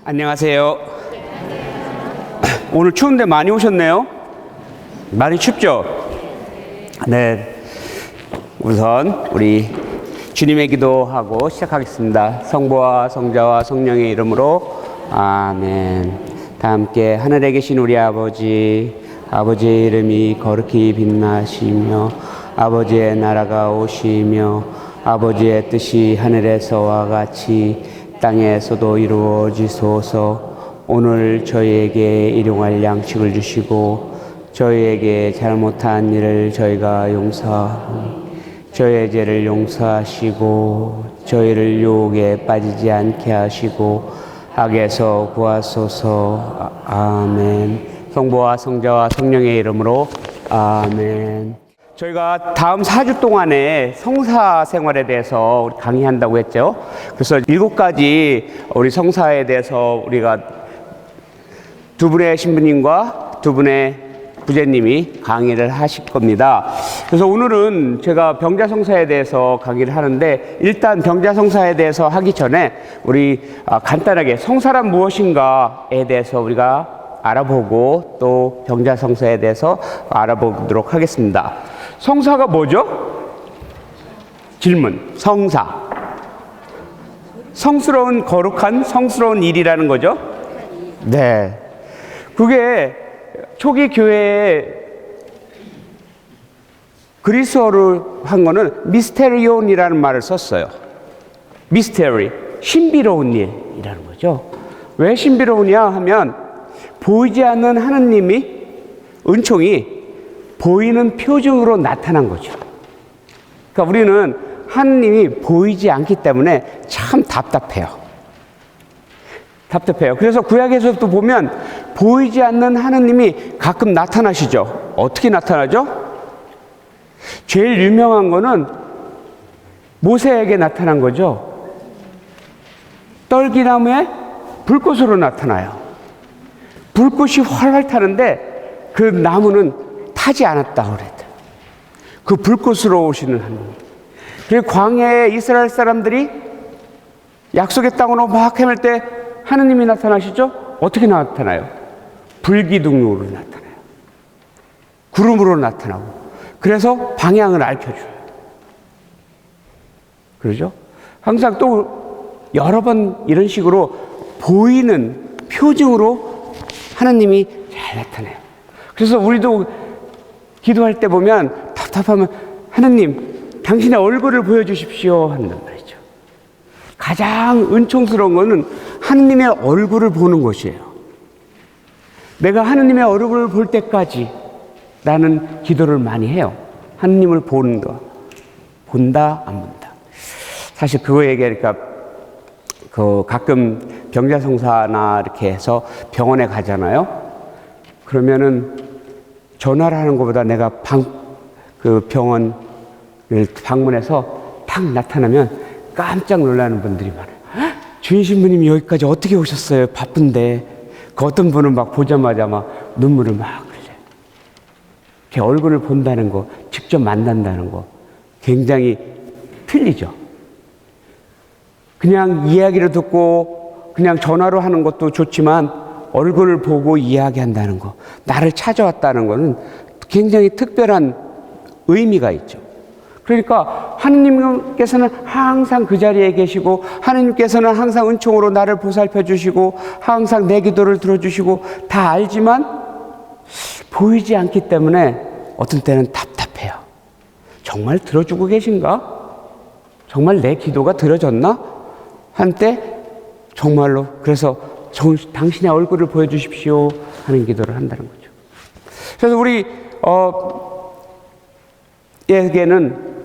안녕하세요. 오늘 추운데 많이 오셨네요. 많이 춥죠? 네. 우선 우리 주님의 기도하고 시작하겠습니다. 성부와 성자와 성령의 이름으로 아멘. 다 함께 하늘에 계신 우리 아버지의 이름이 거룩히 빛나시며 아버지의 나라가 오시며 아버지의 뜻이 하늘에서와 같이 땅에서도 이루어지소서. 오늘 저희에게 일용할 양식을 주시고 저희에게 잘못한 일을 저희가 용서하고 저희의 죄를 용서하시고 저희를 유혹에 빠지지 않게 하시고 악에서 구하소서. 아멘. 성부와 성자와 성령의 이름으로 아멘. 저희가 다음 4주 동안에 성사 생활에 대해서 우리 강의한다고 했죠. 그래서 7가지 우리 성사에 대해서 우리가 두 분의 신부님과 두 분의 부제님이 강의를 하실 겁니다. 그래서 오늘은 제가 병자성사에 대해서 강의를 하는데, 일단 병자성사에 대해서 하기 전에 우리 간단하게 성사란 무엇인가에 대해서 우리가 알아보고 또 병자성사에 대해서 알아보도록 하겠습니다. 성사가 뭐죠? 질문. 성사. 성스러운, 거룩한, 성스러운 일이라는 거죠? 네. 그게 초기 교회에 그리스어로 한 거는 미스테리온이라는 말을 썼어요. 미스테리, 신비로운 일이라는 거죠. 왜 신비로우냐 하면 보이지 않는 하느님이, 은총이 보이는 표징으로 나타난 거죠. 그러니까 우리는 하느님이 보이지 않기 때문에 참 답답해요. 그래서 구약에서도 보면 보이지 않는 하느님이 가끔 나타나시죠. 어떻게 나타나죠? 제일 유명한 거는 모세에게 나타난 거죠. 떨기나무에 불꽃으로 나타나요. 불꽃이 활활 타는데 그 나무는 타지 않았다고 그랬대요. 그 불꽃으로 오시는 하느님. 그리고 광야에 이스라엘 사람들이 약속의 땅으로 막 헤맬 때 하느님이 나타나시죠? 어떻게 나타나요? 불기둥으로 나타나요. 구름으로 나타나고. 그래서 방향을 알려줘요. 그러죠? 항상 또 여러 번 이런 식으로 보이는 표징으로 하느님이 잘 나타나요. 그래서 우리도 기도할 때 보면 답답하면 하느님, 당신의 얼굴을 보여주십시오 한단 말이죠. 가장 은총스러운 거는 하느님의 얼굴을 보는 것이에요. 내가 하느님의 얼굴을 볼 때까지 라는 기도를 많이 해요. 하느님을 본다, 안 본다. 사실 그거 얘기하니까 가끔 병자성사나 이렇게 해서 병원에 가잖아요. 그러면은 전화를 하는 것보다 내가 그 병원을 방문해서 탁 나타나면 깜짝 놀라는 분들이 많아요. 주인 신부님이 여기까지 어떻게 오셨어요? 바쁜데. 그 어떤 분은 막 보자마자 막 눈물을 막 흘려요. 제 얼굴을 본다는 거, 직접 만난다는 거 굉장히 틀리죠. 그냥 이야기를 듣고 그냥 전화로 하는 것도 좋지만 얼굴을 보고 이야기한다는 거, 나를 찾아왔다는 거는 굉장히 특별한 의미가 있죠. 그러니까 하느님께서는 항상 그 자리에 계시고 하느님께서는 항상 은총으로 나를 보살펴 주시고 항상 내 기도를 들어주시고 다 알지만 보이지 않기 때문에 어떤 때는 답답해요. 정말 들어주고 계신가? 정말 내 기도가 들어졌나? 한때 정말로 그래서 당신의 얼굴을 보여주십시오 하는 기도를 한다는 거죠. 그래서 우리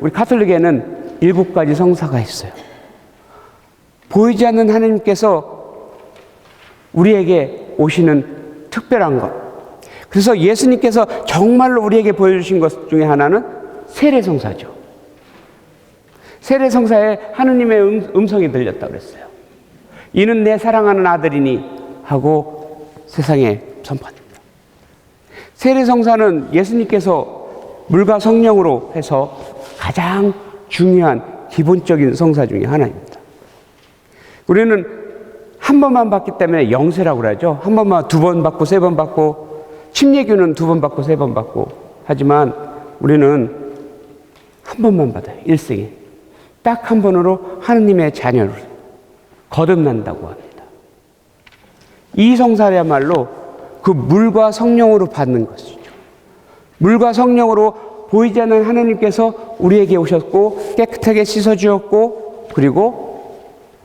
우리 가톨릭에는 7가지 성사가 있어요. 보이지 않는 하나님께서 우리에게 오시는 특별한 것. 그래서 예수님께서 정말로 우리에게 보여주신 것 중에 하나는 세례성사죠. 세례성사에 하느님의 음성이 들렸다고 그랬어요. 이는 내 사랑하는 아들이니 하고 세상에 선포합니다. 세례성사는 예수님께서 물과 성령으로 해서 가장 중요한 기본적인 성사 중에 하나입니다. 우리는 한 번만 받기 때문에 영세라고 그러죠. 한 번만, 두 번 받고, 세 번 받고, 침례교는 두 번 받고, 세 번 받고. 하지만 우리는 한 번만 받아요. 일생에. 딱 한 번으로 하느님의 자녀를 거듭난다고 합니다. 이 성사야말로 그 물과 성령으로 받는 것이죠. 물과 성령으로 보이지 않는 하나님께서 우리에게 오셨고 깨끗하게 씻어주었고 그리고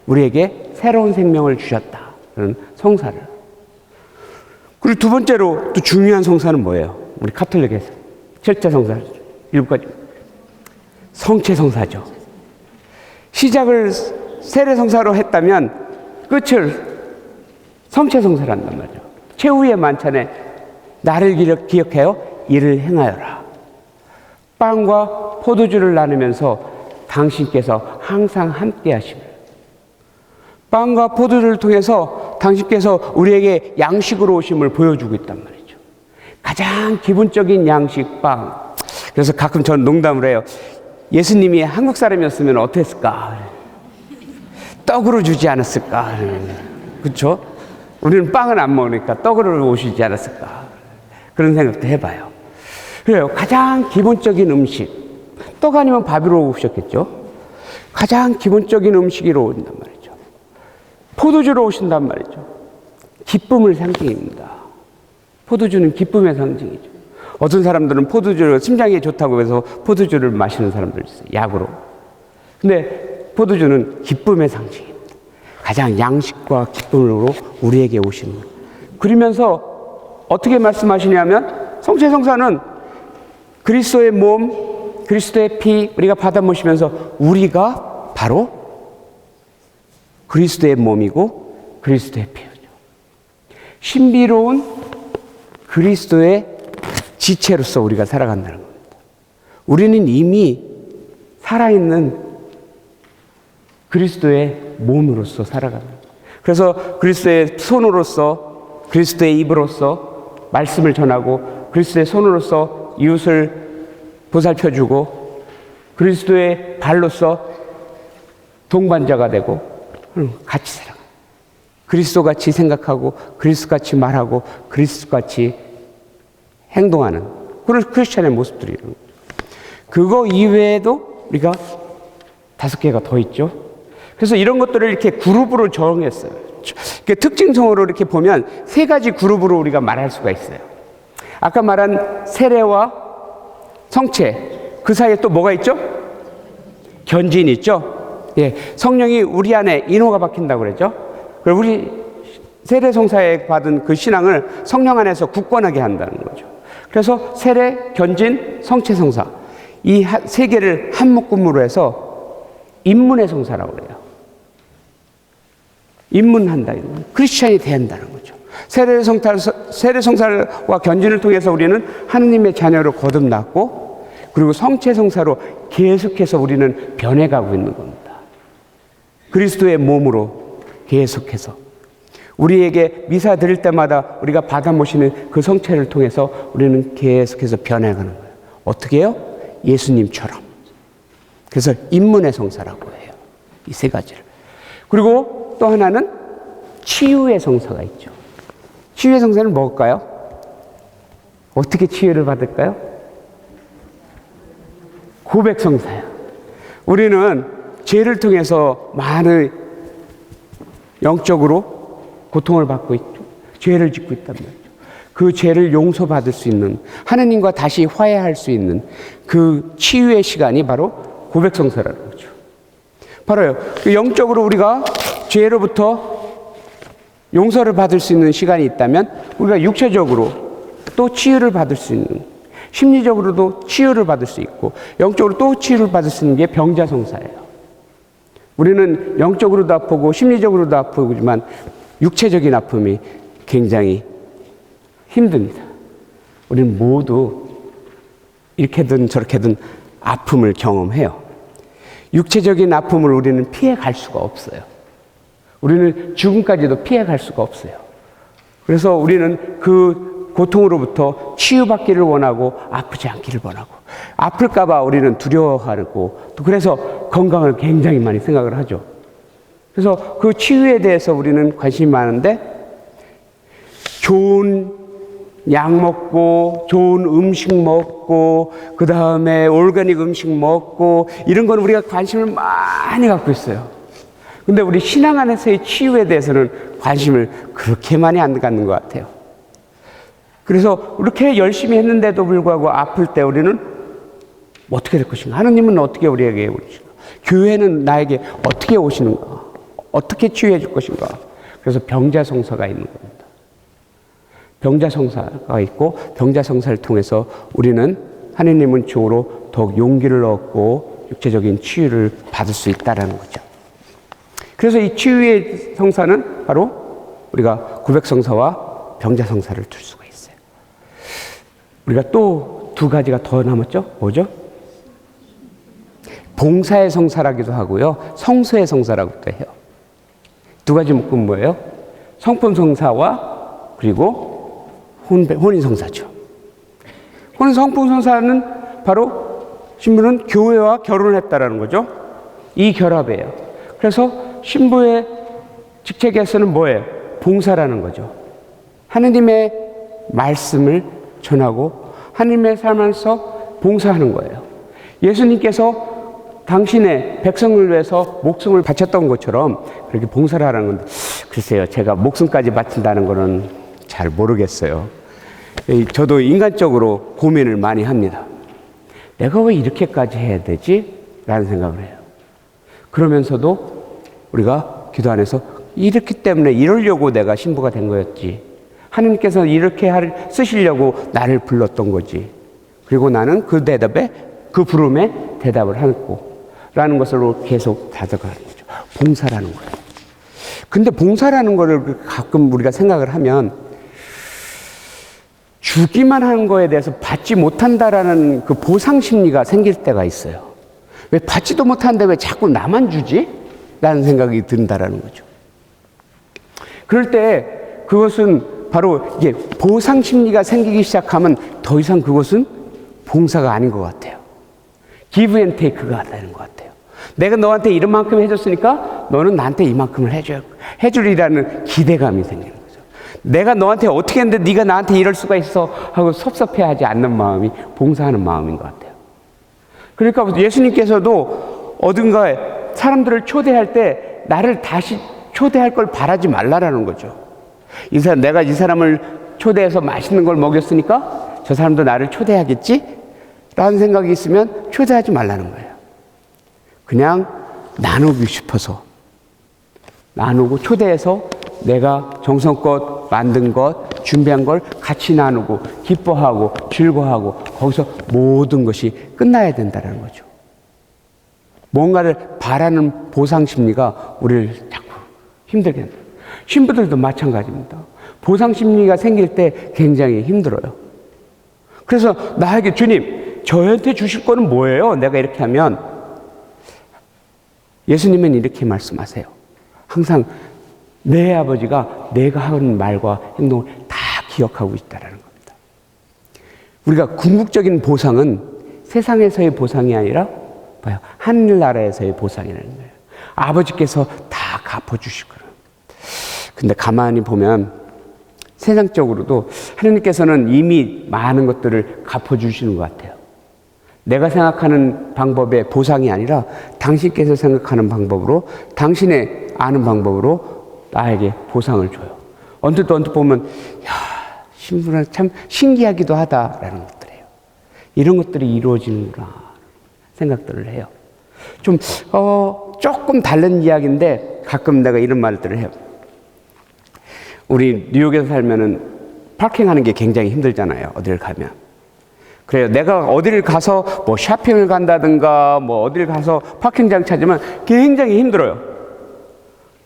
우리에게 새로운 생명을 주셨다. 그런 성사를. 그리고 두 번째로 또 중요한 성사는 뭐예요? 우리 카톨릭에서. 철자 성사. 7가지. 성체 성사죠. 시작을 세례 성사로 했다면 끝을 성체 성사를 한단 말이죠. 최후의 만찬에 나를 기억하여 이를 행하여라. 빵과 포도주를 나누면서 당신께서 항상 함께 하시며 빵과 포도주를 통해서 당신께서 우리에게 양식으로 오심을 보여주고 있단 말이죠. 가장 기본적인 양식, 빵. 그래서 가끔 저는 농담을 해요. 예수님이 한국 사람이었으면 어땠을까? 떡으로 주지 않았을까? 그렇죠? 우리는 빵은 안 먹으니까 떡으로 오시지 않았을까? 그런 생각도 해봐요. 그래요. 가장 기본적인 음식. 떡 아니면 밥으로 오셨겠죠? 가장 기본적인 음식으로 온단 말이죠. 포도주로 오신단 말이죠. 기쁨을 상징입니다. 포도주는 기쁨의 상징이죠. 어떤 사람들은 포도주를 심장에 좋다고 해서 포도주를 마시는 사람들 있어요. 약으로. 근데 포도주는 기쁨의 상징입니다. 가장 양식과 기쁨으로 우리에게 오시는 거예요. 그러면서 어떻게 말씀하시냐면 성체 성사는 그리스도의 몸, 그리스도의 피 우리가 받아 모시면서 우리가 바로 그리스도의 몸이고 그리스도의 피죠. 신비로운 그리스도의 지체로서 우리가 살아간다는 겁니다. 우리는 이미 살아있는 그리스도의 몸으로서 살아갑니다. 그래서 그리스도의 손으로서 그리스도의 입으로서 말씀을 전하고 그리스도의 손으로서 이웃을 보살펴주고 그리스도의 발로서 동반자가 되고 같이 살아가요. 그리스도같이 생각하고 그리스도같이 말하고 그리스도같이 행동하는 그런 크리스찬의 모습들이에요. 그거 이외에도 우리가 5개가 더 있죠. 그래서 이런 것들을 이렇게 그룹으로 정했어요. 특징성으로 이렇게 보면 3가지 그룹으로 우리가 말할 수가 있어요. 아까 말한 세례와 성체, 그 사이에 또 뭐가 있죠? 견진이 있죠. 예, 성령이 우리 안에 인호가 박힌다고 그랬죠. 그리고 우리 세례 성사에 받은 그 신앙을 성령 안에서 굳건하게 한다는 거죠. 그래서 세례, 견진, 성체 성사 이 3개를 한 묶음으로 해서 입문의 성사라고 그래요. 입문한다. 크리스찬이 된다는 거죠. 세례 성사와 견진을 통해서 우리는 하느님의 자녀로 거듭났고 그리고 성체 성사로 계속해서 우리는 변해가고 있는 겁니다. 그리스도의 몸으로 계속해서 우리에게 미사 드릴 때마다 우리가 받아 모시는 그 성체를 통해서 우리는 계속해서 변해가는 거예요. 어떻게 해요? 예수님처럼. 그래서 입문의 성사라고 해요. 이 3가지를. 그리고 또 하나는 치유의 성사가 있죠. 치유의 성사는 뭘까요? 어떻게 치유를 받을까요? 고백 성사예요. 우리는 죄를 통해서 많은 영적으로 고통을 받고 있죠. 죄를 짓고 있단 말이죠. 그 죄를 용서받을 수 있는 하나님과 다시 화해할 수 있는 그 치유의 시간이 바로 고백성사라는 거죠. 바로요. 영적으로 우리가 죄로부터 용서를 받을 수 있는 시간이 있다면 우리가 육체적으로 또 치유를 받을 수 있는 심리적으로도 치유를 받을 수 있고 영적으로 또 치유를 받을 수 있는 게 병자성사예요. 우리는 영적으로도 아프고 심리적으로도 아프지만 육체적인 아픔이 굉장히 힘듭니다. 우리는 모두 이렇게든 저렇게든 아픔을 경험해요. 육체적인 아픔을 우리는 피해갈 수가 없어요. 우리는 죽음까지도 피해갈 수가 없어요. 그래서 우리는 그 고통으로부터 치유받기를 원하고 아프지 않기를 원하고 아플까 봐 우리는 두려워하고 또 그래서 건강을 굉장히 많이 생각을 하죠. 그래서 그 치유에 대해서 우리는 관심이 많은데 좋은 약 먹고 좋은 음식 먹고 그 다음에 오르가닉 음식 먹고 이런 건 우리가 관심을 많이 갖고 있어요. 근데 우리 신앙 안에서의 치유에 대해서는 관심을 그렇게 많이 안 갖는 것 같아요. 그래서 그렇게 열심히 했는데도 불구하고 아플 때 우리는 어떻게 될 것인가? 하느님은 어떻게 우리에게 오시는가? 교회는 나에게 어떻게 오시는가? 어떻게 치유해 줄 것인가? 그래서 병자성사가 있는 겁니다. 병자성사가 있고 병자성사를 통해서 우리는 하느님은 쪽으로 더욱 용기를 얻고 육체적인 치유를 받을 수 있다는 거죠. 그래서 이 치유의 성사는 바로 우리가 구백성사와 병자성사를 둘 수가 있어요. 우리가 또 두 가지가 더 남았죠? 뭐죠? 봉사의 성사라기도 하고요. 성서의 성사라고도 해요. 두 가지 묶은 뭐예요? 성품 성사와 그리고 혼인 성사죠. 혼인 성품 성사는 바로 신부는 교회와 결혼을 했다라는 거죠. 이 결합이에요. 그래서 신부의 직책에서는 뭐예요? 봉사라는 거죠. 하느님의 말씀을 전하고 하느님의 삶 안에서 봉사하는 거예요. 예수님께서 당신의 백성을 위해서 목숨을 바쳤던 것처럼 그렇게 봉사를 하는 건데 글쎄요, 제가 목숨까지 바친다는 거는 잘 모르겠어요. 저도 인간적으로 고민을 많이 합니다. 내가 왜 이렇게까지 해야 되지? 라는 생각을 해요. 그러면서도 우리가 기도 안에서 이렇기 때문에 이러려고 내가 신부가 된 거였지. 하느님께서 이렇게 쓰시려고 나를 불렀던 거지. 그리고 나는 그 대답에, 그 부름에 대답을 하고 라는 것으로 계속 다져가는 거죠. 봉사라는 거예요. 근데 봉사라는 거를 가끔 우리가 생각을 하면 주기만 하는 거에 대해서 받지 못한다라는 그 보상 심리가 생길 때가 있어요. 왜 받지도 못하는데 왜 자꾸 나만 주지? 라는 생각이 든다라는 거죠. 그럴 때 그것은 바로 이게 보상 심리가 생기기 시작하면 더 이상 그것은 봉사가 아닌 것 같아요. 기브 앤 테이크가 되는 것 같아요. 내가 너한테 이런 만큼 해줬으니까 너는 나한테 이만큼을 해주리라는 기대감이 생기는 거죠. 내가 너한테 어떻게 했는데 네가 나한테 이럴 수가 있어 하고 섭섭해하지 않는 마음이 봉사하는 마음인 것 같아요. 그러니까 예수님께서도 어딘가에 사람들을 초대할 때 나를 다시 초대할 걸 바라지 말라라는 거죠. 내가 이 사람을 초대해서 맛있는 걸 먹였으니까 저 사람도 나를 초대하겠지? 라는 생각이 있으면 초대하지 말라는 거예요. 그냥 나누고 싶어서 나누고 초대해서 내가 정성껏 만든 것, 준비한 걸 같이 나누고 기뻐하고 즐거워하고 거기서 모든 것이 끝나야 된다는 거죠. 뭔가를 바라는 보상 심리가 우리를 자꾸 힘들게 합니다. 신부들도 마찬가지입니다. 보상 심리가 생길 때 굉장히 힘들어요. 그래서 나에게 주님, 저한테 주실 거는 뭐예요? 내가 이렇게 하면 예수님은 이렇게 말씀하세요. 항상 내 아버지가 내가 하는 말과 행동을 다 기억하고 있다는 겁니다. 우리가 궁극적인 보상은 세상에서의 보상이 아니라 봐요. 하늘나라에서의 보상이라는 거예요. 아버지께서 다 갚아주실 거예요. 근데 가만히 보면 세상적으로도 하나님께서는 이미 많은 것들을 갚아주시는 것 같아요. 내가 생각하는 방법의 보상이 아니라 당신께서 생각하는 방법으로, 당신의 아는 방법으로 나에게 보상을 줘요. 언뜻 보면 야, 신부는 참 신기하기도 하다라는 것들이에요. 이런 것들이 이루어지는구나 생각들을 해요. 좀 조금 다른 이야기인데 가끔 내가 이런 말들을 해요. 우리 뉴욕에서 살면은 파킹하는 게 굉장히 힘들잖아요. 어딜 가면. 그래요. 내가 어디를 가서 뭐 쇼핑을 간다든가 뭐 어딜 가서 파킹장 찾으면 굉장히 힘들어요.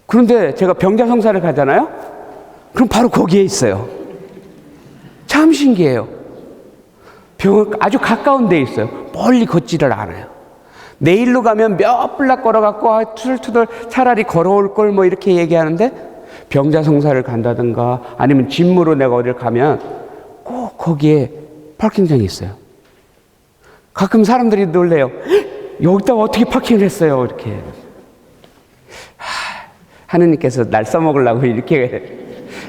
그런데 제가 병자성사를 가잖아요. 그럼 바로 거기에 있어요. 참 신기해요. 아주 가까운 데에 있어요. 멀리 걷지를 않아요. 내일로 가면 몇 블락 걸어갖고 투덜투덜 차라리 걸어올 걸 뭐 이렇게 얘기하는데 병자성사를 간다든가 아니면 짐으로 내가 어딜 가면 꼭 거기에 파킹장이 있어요. 가끔 사람들이 놀래요. 여기다가 어떻게 파킹을 했어요? 이렇게. 하느님께서 날 써먹으려고 이렇게,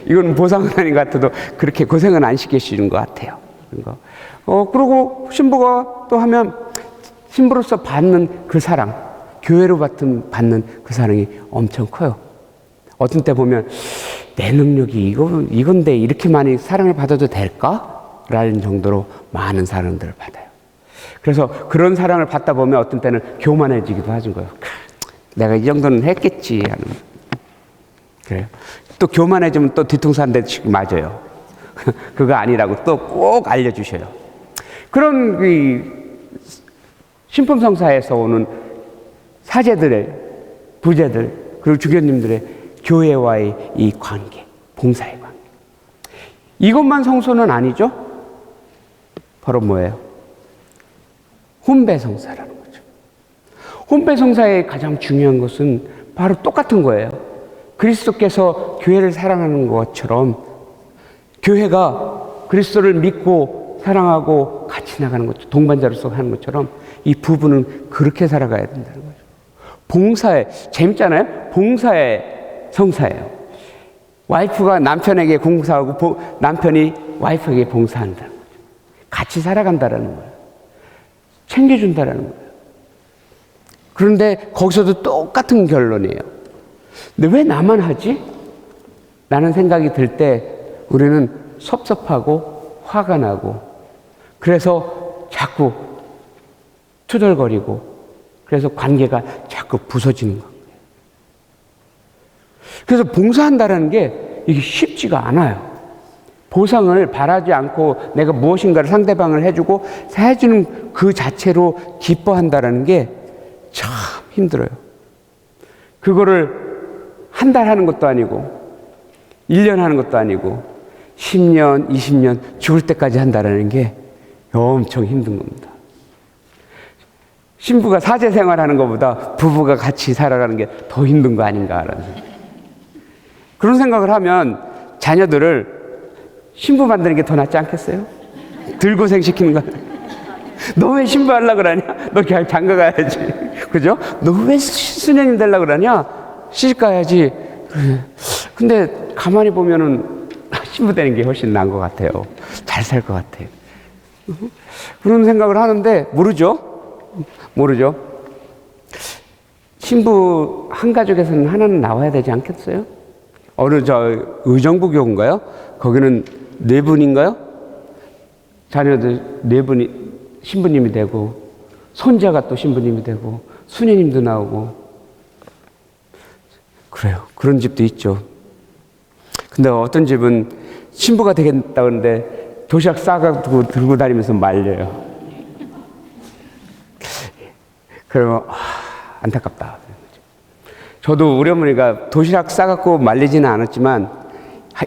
이건 보상은 아닌 것 같아도 그렇게 고생은 안 시키시는 것 같아요. 그리고 신부가 또 하면 신부로서 받는 그 사랑, 교회로 받는 그 사랑이 엄청 커요. 어떤 때 보면 내 능력이 이건데 이렇게 많이 사랑을 받아도 될까? 라는 정도로 많은 사랑들을 받아요. 그래서 그런 사랑을 받다 보면 어떤 때는 교만해지기도 하는 거예요. 내가 이 정도는 했겠지 하는. 그래요. 또 교만해지면 또 뒤통수 한 대씩 맞아요. 그거 아니라고 또 꼭 알려주셔요. 그런 신품성사에서 오는 사제들의, 부제들, 그리고 주교님들의 교회와의 이 관계, 봉사의 관계. 이것만 성소는 아니죠? 바로 뭐예요? 혼배성사라는 거죠. 혼배성사의 가장 중요한 것은 바로 똑같은 거예요. 그리스도께서 교회를 사랑하는 것처럼 교회가 그리스도를 믿고 사랑하고 같이 나가는 것, 동반자로서 하는 것처럼 이 부부는 그렇게 살아가야 된다는 거죠. 봉사에, 재밌잖아요? 봉사의 성사예요. 와이프가 남편에게 봉사하고 남편이 와이프에게 봉사한다는 거죠. 같이 살아간다는 거예요. 챙겨준다는 거예요. 그런데 거기서도 똑같은 결론이에요. 근데 왜 나만 하지? 라는 생각이 들 때 우리는 섭섭하고 화가 나고, 그래서 자꾸 투덜거리고, 그래서 관계가 자꾸 부서지는 거예요. 그래서 봉사한다는 게 이게 쉽지가 않아요. 보상을 바라지 않고 내가 무엇인가를 상대방을 해주고 해주는 그 자체로 기뻐한다는 게 참 힘들어요. 그거를 한 달 하는 것도 아니고 1년 하는 것도 아니고 10년, 20년 죽을 때까지 한다는 게 엄청 힘든 겁니다. 신부가 사제 생활하는 것보다 부부가 같이 살아가는 게 더 힘든 거 아닌가라는 그런 생각을 하면 자녀들을 신부 만드는 게 더 낫지 않겠어요? 덜 고생시키는 거. 너 왜 신부 하려고 그러냐? 너 그냥 장가 가야지. 그죠? 너 왜 수녀님 되려고 그러냐? 시집 가야지. 근데 가만히 보면은 신부 되는 게 훨씬 나은 것 같아요. 잘 살 것 같아요. 그런 생각을 하는데 모르죠. 신부 한 가족에서는 하나는 나와야 되지 않겠어요? 어느 의정부 교구인가요? 거기는 4분인가요? 자녀들 4분이 신부님이 되고, 손자가 또 신부님이 되고, 수녀님도 나오고. 그래요. 그런 집도 있죠. 근데 어떤 집은 신부가 되겠다 그러는데 도시락 싸가지고 들고 다니면서 말려요. 그러면 안타깝다. 저도 우리 어머니가 도시락 싸갖고 말리지는 않았지만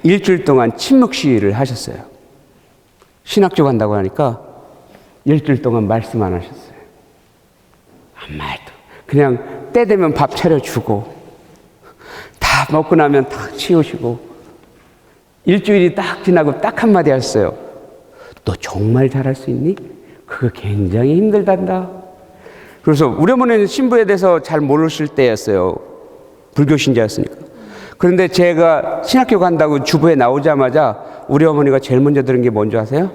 일주일 동안 침묵 시위를 하셨어요. 신학교 간다고 하니까 일주일 동안 말씀 안 하셨어요. 아무 말도. 그냥 때 되면 밥 차려주고 다 먹고 나면 딱 치우시고 일주일이 딱 지나고 딱 한마디 하셨어요. 너 정말 잘할 수 있니? 그거 굉장히 힘들단다. 그래서 우리 어머니는 신부에 대해서 잘 모르실 때였어요. 불교 신자였으니까. 그런데 제가 신학교 간다고 주부에 나오자마자 우리 어머니가 제일 먼저 들은 게 뭔지 아세요?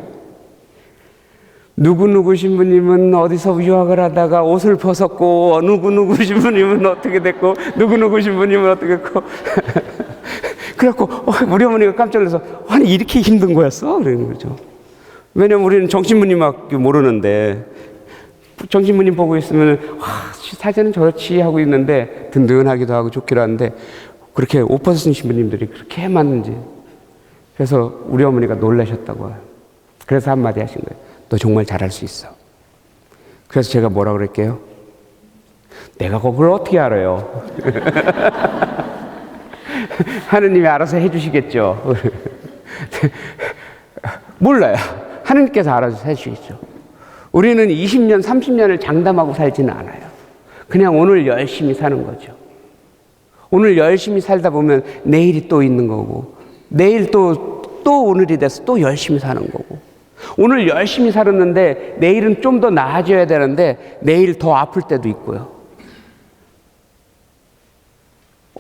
누구누구 신부님은 어디서 유학을 하다가 옷을 벗었고, 누구누구 신부님은 어떻게 됐고, 누구누구 신부님은 어떻게 됐고. 그래갖고 우리 어머니가 깜짝 놀라서, 아니 이렇게 힘든 거였어? 그러는 거죠. 왜냐면 우리는 정신문님밖에 모르는데 정신문님 보고 있으면 사제는 저렇지 하고 있는데 든든하기도 하고 좋기도 한데 그렇게 옷 벗으신 신부님들이 그렇게 해맞는지. 그래서 우리 어머니가 놀라셨다고 해요. 그래서 한마디 하신 거예요. 너 정말 잘할 수 있어. 그래서 제가 뭐라 그럴게요? 내가 그걸 어떻게 알아요? 하느님이 알아서 해주시겠죠. 몰라요. 하느님께서 알아서 해주시겠죠. 우리는 20년, 30년을 장담하고 살지는 않아요. 그냥 오늘 열심히 사는 거죠. 오늘 열심히 살다 보면 내일이 또 있는 거고, 내일 또 오늘이 돼서 또 열심히 사는 거고, 오늘 열심히 살았는데 내일은 좀 더 나아져야 되는데 내일 더 아플 때도 있고요.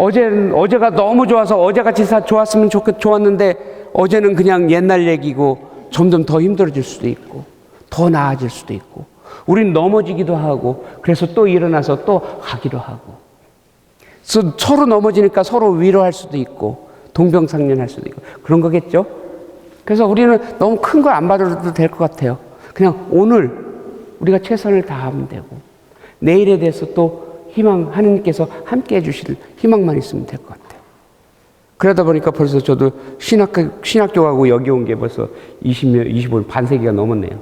어제가 너무 좋아서 어제같이 좋았으면 좋았는데 어제는 그냥 옛날 얘기고 점점 더 힘들어질 수도 있고 더 나아질 수도 있고 우린 넘어지기도 하고 그래서 또 일어나서 또 가기도 하고 서로 넘어지니까 서로 위로할 수도 있고 동병상련할 수도 있고 그런 거겠죠. 그래서 우리는 너무 큰 걸 안 받아도 될 것 같아요. 그냥 오늘 우리가 최선을 다하면 되고 내일에 대해서 또 하느님께서 함께 해주실 희망만 있으면 될 것 같아요. 그러다 보니까 벌써 저도 신학교 가고 여기 온 게 벌써 25년, 반세기가 넘었네요.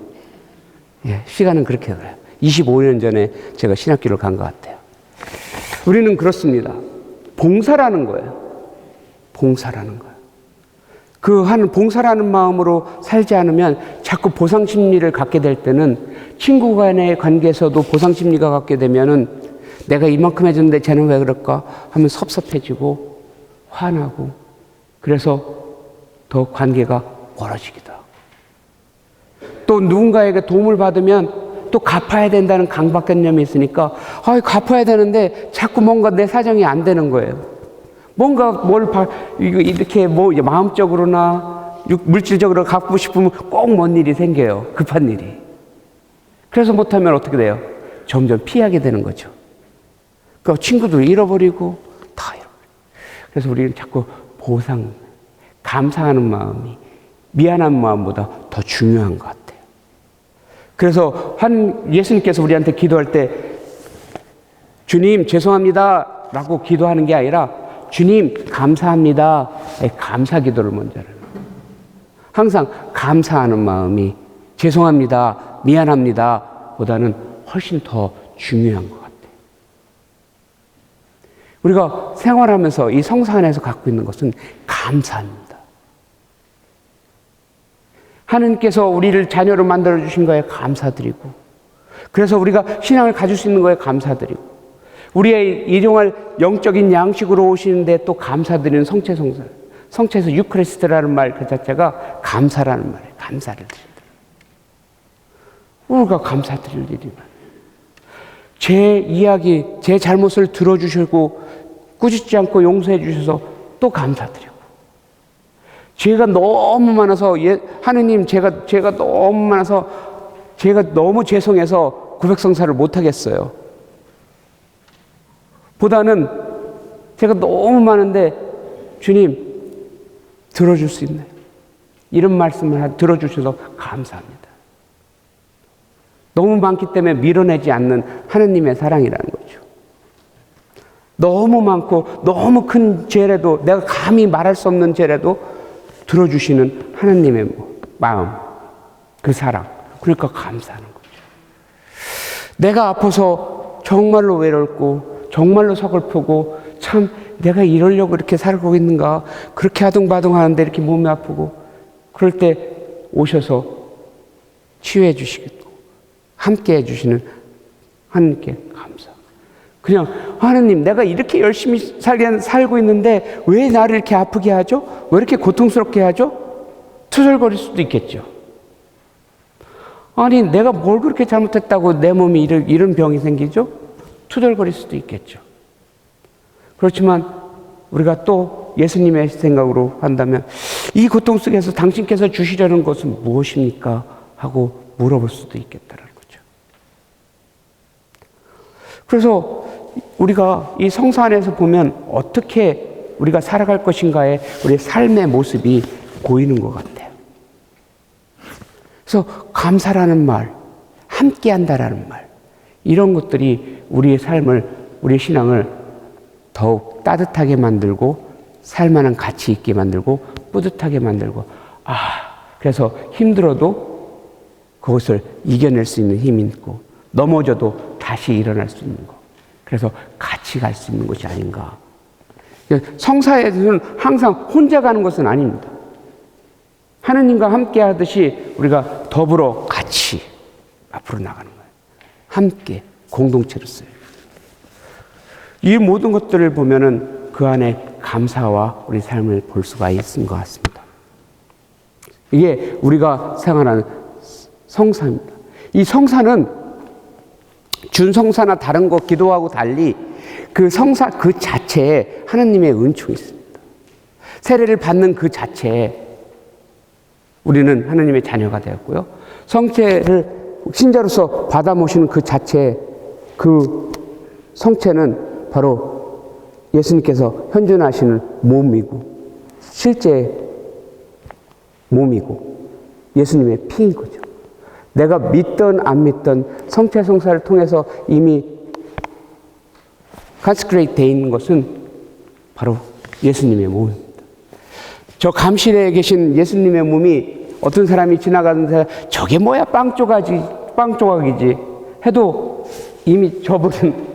예, 시간은 그렇게 가요. 25년 전에 제가 신학교를 간 것 같아요. 우리는 그렇습니다. 봉사라는 거예요. 봉사라는 거예요. 봉사라는 마음으로 살지 않으면 자꾸 보상심리를 갖게 될 때는 친구 간의 관계에서도 보상심리가 갖게 되면은 내가 이만큼 해줬는데 쟤는 왜 그럴까 하면 섭섭해지고 화나고 그래서 더 관계가 멀어지기도 하고 또 누군가에게 도움을 받으면 또 갚아야 된다는 강박관념이 있으니까 갚아야 되는데 자꾸 뭔가 내 사정이 안 되는 거예요. 뭔가 이렇게 마음적으로나 물질적으로 갚고 싶으면 꼭 뭔 일이 생겨요. 급한 일이. 그래서 못하면 어떻게 돼요? 점점 피하게 되는 거죠. 그러니까 친구도 잃어버리고 다 잃어버리고. 그래서 우리는 자꾸 감사하는 마음이 미안한 마음보다 더 중요한 것 같아요. 그래서 예수님께서 우리한테 기도할 때 주님 죄송합니다 라고 기도하는 게 아니라 주님 감사합니다. 감사 기도를 먼저 하는 거예요. 항상 감사하는 마음이 죄송합니다, 미안합니다 보다는 훨씬 더 중요한 것 같아요. 우리가 생활하면서 이 성사 안에서 갖고 있는 것은 감사입니다. 하나님께서 우리를 자녀로 만들어주신 거에 감사드리고 그래서 우리가 신앙을 가질 수 있는 거에 감사드리고 우리의 일용할 영적인 양식으로 오시는데 또 감사드리는 성체성사. 성체에서 유크리스트라는 말 그 자체가 감사라는 말이에요. 감사를 드린다. 우리가 감사드릴 일이 많아요. 제 이야기, 제 잘못을 들어주시고 꾸짖지 않고 용서해 주셔서 또 감사드리고 죄가 너무 많아서 하느님 제가 너무 많아서 제가 너무 죄송해서 고백성사를 못하겠어요. 보다는 제가 너무 많은데 주님 들어줄 수 있나요? 이런 말씀을 들어주셔서 감사합니다. 너무 많기 때문에 밀어내지 않는 하느님의 사랑이라는 거죠. 너무 많고 너무 큰 죄라도 내가 감히 말할 수 없는 죄라도 들어주시는 하느님의 마음, 그 사랑. 그러니까 감사하는 거죠. 내가 아파서 정말로 외롭고 정말로 서글프고 참 내가 이러려고 이렇게 살고 있는가 그렇게 아둥바둥하는데 이렇게 몸이 아프고 그럴 때 오셔서 치유해 주시겠고 함께 해주시는 하나님께 감사. 그냥 하나님 내가 이렇게 열심히 살고 있는데 왜 나를 이렇게 아프게 하죠? 왜 이렇게 고통스럽게 하죠? 투덜거릴 수도 있겠죠. 아니 내가 뭘 그렇게 잘못했다고 내 몸이 이런 병이 생기죠? 투덜거릴 수도 있겠죠. 그렇지만 우리가 또 예수님의 생각으로 한다면 이 고통 속에서 당신께서 주시려는 것은 무엇입니까? 하고 물어볼 수도 있겠다는 거죠. 그래서 우리가 이 성사 안에서 보면 어떻게 우리가 살아갈 것인가에 우리의 삶의 모습이 보이는 것 같아요. 그래서 감사라는 말, 함께한다라는 말, 이런 것들이 우리의 삶을, 우리의 신앙을 더욱 따뜻하게 만들고 살만한 가치 있게 만들고 뿌듯하게 만들고 그래서 힘들어도 그것을 이겨낼 수 있는 힘이 있고 넘어져도 다시 일어날 수 있는 것. 그래서 같이 갈 수 있는 것이 아닌가. 성사에서는 항상 혼자 가는 것은 아닙니다. 하느님과 함께 하듯이 우리가 더불어 같이 앞으로 나가는 거예요. 함께 공동체로서요. 이 모든 것들을 보면은 그 안에 감사와 우리 삶을 볼 수가 있는 것 같습니다. 이게 우리가 생활하는 성사입니다. 이 성사는 준성사나 다른 거 기도하고 달리 그 성사 그 자체 자체에 하나님의 은총이 있습니다. 세례를 받는 그 자체에 우리는 하나님의 자녀가 되었고요. 성체를 신자로서 받아 모시는 그 자체에 그 성체는 바로 예수님께서 현존하시는 몸이고 실제 몸이고 예수님의 피인 거죠. 내가 믿든 안 믿든 성체 성사를 통해서 이미 컨세크레이트 되어 있는 것은 바로 예수님의 몸입니다. 저 감실에 계신 예수님의 몸이 어떤 사람이 지나가는데 저게 뭐야 빵 조각이지 해도 이미 저분은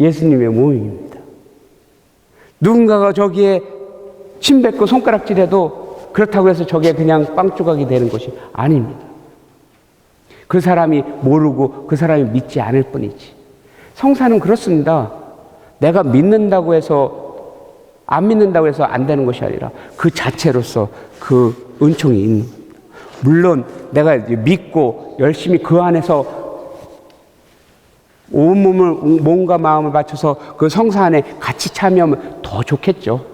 예수님의 몸입니다. 누군가가 저기에 침 뱉고 손가락질해도 그렇다고 해서 저게 그냥 빵 조각이 되는 것이 아닙니다. 그 사람이 모르고 그 사람이 믿지 않을 뿐이지. 성사는 그렇습니다. 내가 믿는다고 해서 안 믿는다고 해서 안 되는 것이 아니라 그 자체로서 그 은총이 있는 겁니다. 물론 내가 믿고 열심히 그 안에서 몸과 마음을 바쳐서 그 성사 안에 같이 참여하면 더 좋겠죠.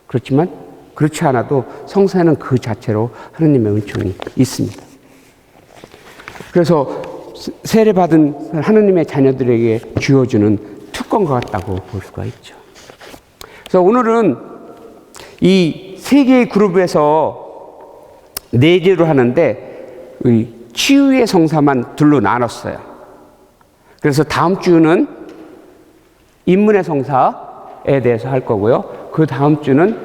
그렇지만 그렇지 않아도 성사는 그 자체로 하나님의 은총이 있습니다. 그래서 세례받은 하나님의 자녀들에게 주어주는 특권과 같다고 볼 수가 있죠. 그래서 오늘은 이 세 개의 그룹에서 네 개로 하는데 치유의 성사만 둘로 나눴어요. 그래서 다음 주는 인문의 성사에 대해서 할 거고요. 그 다음 주는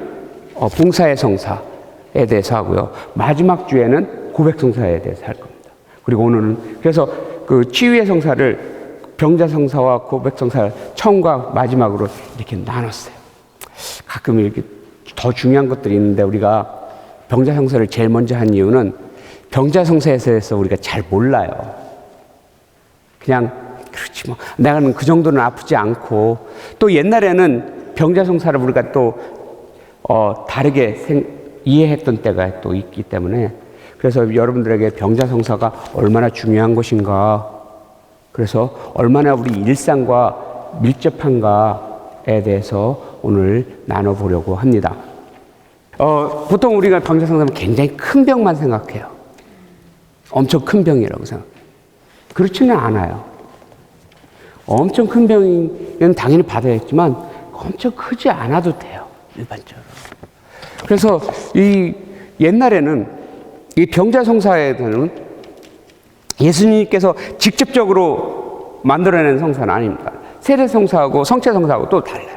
봉사의 성사에 대해서 하고요. 마지막 주에는 고백 성사에 대해서 할 겁니다. 그리고 오늘은 그래서 그 치유의 성사를 병자 성사와 고백 성사를 처음과 마지막으로 이렇게 나눴어요. 가끔 이렇게 더 중요한 것들이 있는데 우리가 병자 성사를 제일 먼저 한 이유는 병자 성사에 대해서 우리가 잘 몰라요. 그냥 그렇지 뭐 나는 그 정도는 아프지 않고 또 옛날에는 병자 성사를 우리가 또 다르게 이해했던 때가 또 있기 때문에 그래서 여러분들에게 병자 성사가 얼마나 중요한 것인가 그래서 얼마나 우리 일상과 밀접한가에 대해서 오늘 나눠보려고 합니다. 보통 우리가 병자 성사하면 굉장히 큰 병만 생각해요. 엄청 큰 병이라고 생각해요. 그렇지는 않아요. 엄청 큰 병은 당연히 받아야겠지만 엄청 크지 않아도 돼요. 일반적으로. 그래서 이 옛날에는 이 병자 성사에는 예수님께서 직접적으로 만들어낸 성사는 아닙니다. 세례 성사하고 성체 성사하고 또 달라요.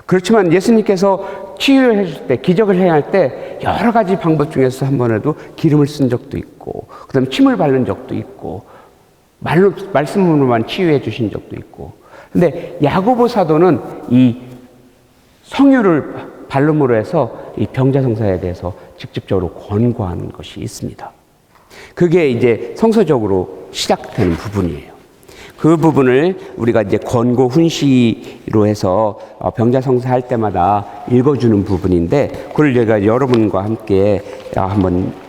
그렇지만 예수님께서 치유해 줄 때, 기적을 해야 할 때 여러 가지 방법 중에서 한 번에도 기름을 쓴 적도 있고, 그 다음에 침을 바른 적도 있고, 말씀으로만 치유해 주신 적도 있고. 근데 야고보 사도는 이 성유를 발름으로 해서 이 병자 성사에 대해서 직접적으로 권고하는 것이 있습니다. 그게 이제 성서적으로 시작되는 부분이에요. 그 부분을 우리가 이제 권고 훈시로 해서 병자 성사할 때마다 읽어주는 부분인데 그걸 제가 여러분과 함께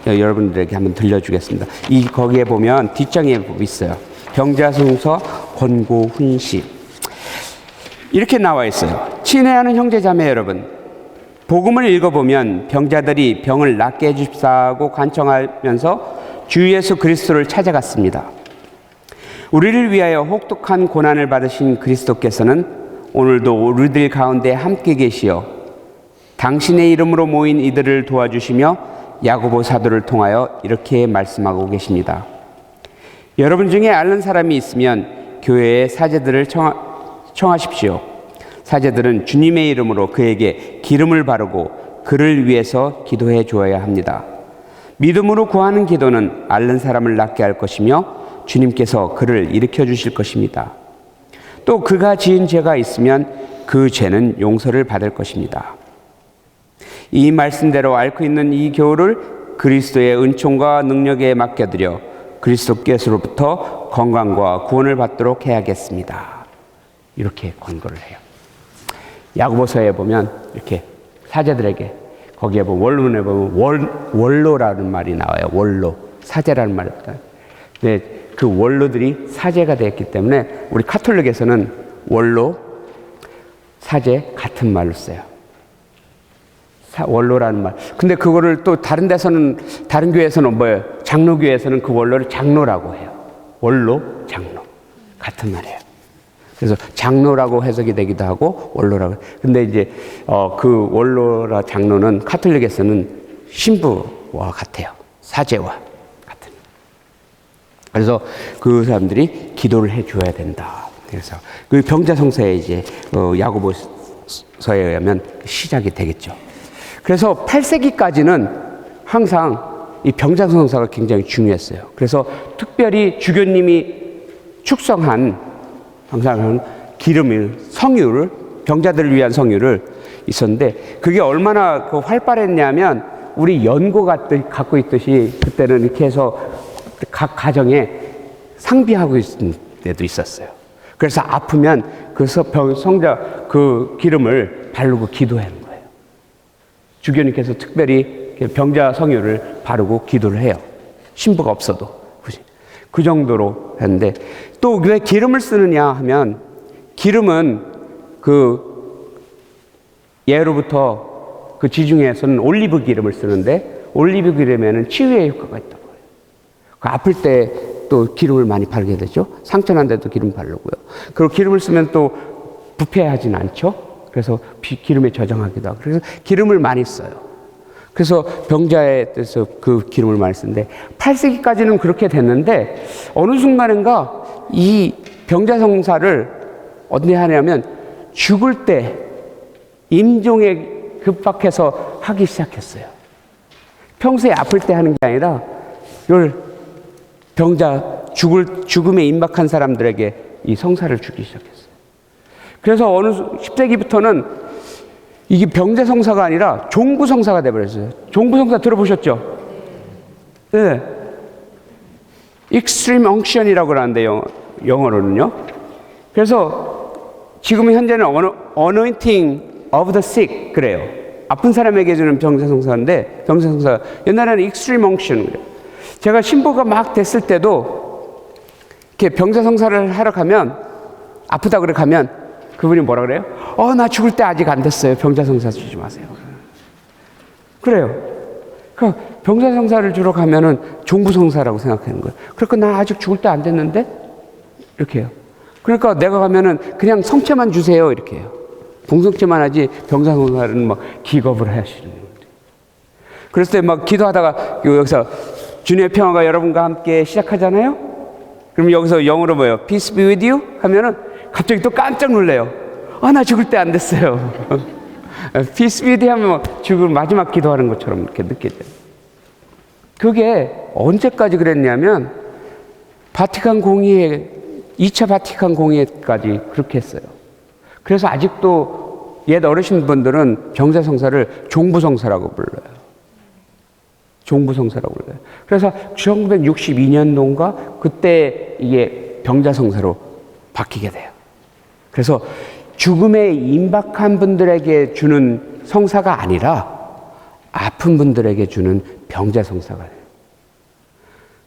여러분들에게 한번 들려주겠습니다. 거기에 보면 뒷장에 있어요. 병자 성사 권고 훈시 이렇게 나와 있어요. 친애하는 형제자매 여러분, 복음을 읽어보면 병자들이 병을 낫게 해주십사고 간청하면서 주 예수 그리스도를 찾아갔습니다. 우리를 위하여 혹독한 고난을 받으신 그리스도께서는 오늘도 우리들 가운데 함께 계시어 당신의 이름으로 모인 이들을 도와주시며 야고보 사도를 통하여 이렇게 말씀하고 계십니다. 여러분 중에 앓는 사람이 있으면 교회의 사제들을 청하십시오. 사제들은 주님의 이름으로 그에게 기름을 바르고 그를 위해서 기도해 주어야 합니다. 믿음으로 구하는 기도는 앓는 사람을 낫게 할 것이며 주님께서 그를 일으켜 주실 것입니다. 또 그가 지은 죄가 있으면 그 죄는 용서를 받을 것입니다. 이 말씀대로 앓고 있는 이 교우를 그리스도의 은총과 능력에 맡겨드려 그리스도께서로부터 건강과 구원을 받도록 해야겠습니다. 이렇게 권고를 해요. 야고보서에 보면 이렇게 사제들에게 거기에 보면 원문에 보면 원로라는 말이 나와요. 원로, 사제라는 말입니다. 근데 그 원로들이 사제가 되었기 때문에 우리 카톨릭에서는 원로, 사제 같은 말로 써요. 원로라는 말. 근데 그거를 또 다른 데서는, 다른 교회에서는 뭐예요? 장로교회에서는 그 원로를 장로라고 해요. 원로, 장로. 같은 말이에요. 그래서 장로라고 해석이 되기도 하고 원로라고. 근데 이제 그 원로라 장로는 카톨릭에서는 신부와 같아요. 사제와 같은. 그래서 그 사람들이 기도를 해줘야 된다. 그래서 그 병자성사에 이제 야고보서에 의하면 시작이 되겠죠. 그래서 8세기까지는 항상 이 병자성사가 굉장히 중요했어요. 그래서 특별히 주교님이 축성한 항상 기름을, 성유를, 병자들을 위한 성유를 있었는데, 그게 얼마나 활발했냐면 우리 연고가들 갖고 있듯이 그때는 이렇게 해서 각 가정에 상비하고 있는 데도 있었어요. 그래서 아프면 그 성자 그 기름을 바르고 기도하는 거예요. 주교님께서 특별히 병자 성유를 바르고 기도를 해요. 신부가 없어도. 그 정도로 했는데, 또 왜 기름을 쓰느냐 하면, 기름은 예로부터 그 지중해에서는 올리브 기름을 쓰는데, 올리브 기름에는 치유의 효과가 있다고 해요. 아플 때 또 기름을 많이 바르게 되죠. 상처 난 데도 기름 바르고요. 그리고 기름을 쓰면 또 부패하진 않죠. 그래서 기름에 저장하기도 하고. 그래서 기름을 많이 써요. 그래서 병자에 대해서 그 기름을 많이 쓰는데, 8세기까지는 그렇게 됐는데, 어느 순간인가 이 병자성사를 어떻게 하냐면, 죽을 때 임종에 급박해서 하기 시작했어요. 평소에 아플 때 하는 게 아니라, 이걸 죽음에 임박한 사람들에게 이 성사를 주기 시작했어요. 그래서 어느 10세기부터는 이게 병자성사가 아니라 종구성사가 돼버렸어요. 종구성사 들어보셨죠? 네. Extreme Unction이라고 그러는데 영어로는요. 그래서 지금 현재는 Anointing of the Sick 그래요. 아픈 사람에게 주는 병자성사인데, 병자성사 옛날에는 Extreme Unction 그래요. 제가 신부가 막 됐을 때도 이렇게 병자성사를 하러 가면, 아프다 그래 가면 그분이 뭐라 그래요? 나 죽을 때 아직 안 됐어요. 병자성사 주지 마세요. 그래요. 그러니까 병자성사를 주러 가면은 종부성사라고 생각하는 거예요. 그러니까 나 아직 죽을 때 안 됐는데? 이렇게 해요. 그러니까 내가 가면은 그냥 성체만 주세요. 이렇게 해요. 공성체만 하지 병자성사는 막 기겁을 하시는 거예요. 그랬을 때 막 기도하다가 여기서 주님의 평화가 여러분과 함께 시작하잖아요? 그럼 여기서 영어로 뭐예요? Peace be with you? 하면은 갑자기 또 깜짝 놀래요. 나 죽을 때 안 됐어요. Peace be with you 하면 죽을 마지막 기도하는 것처럼 이렇게 느껴져요. 그게 언제까지 그랬냐면, 바티칸 공의회, 2차 바티칸 공의회까지 그렇게 했어요. 그래서 아직도 옛 어르신분들은 병자성사를 종부성사라고 불러요. 종부성사라고 불러요. 그래서 1962년도인가 그때 이게 병자성사로 바뀌게 돼요. 그래서 죽음에 임박한 분들에게 주는 성사가 아니라 아픈 분들에게 주는 병자성사가 돼요.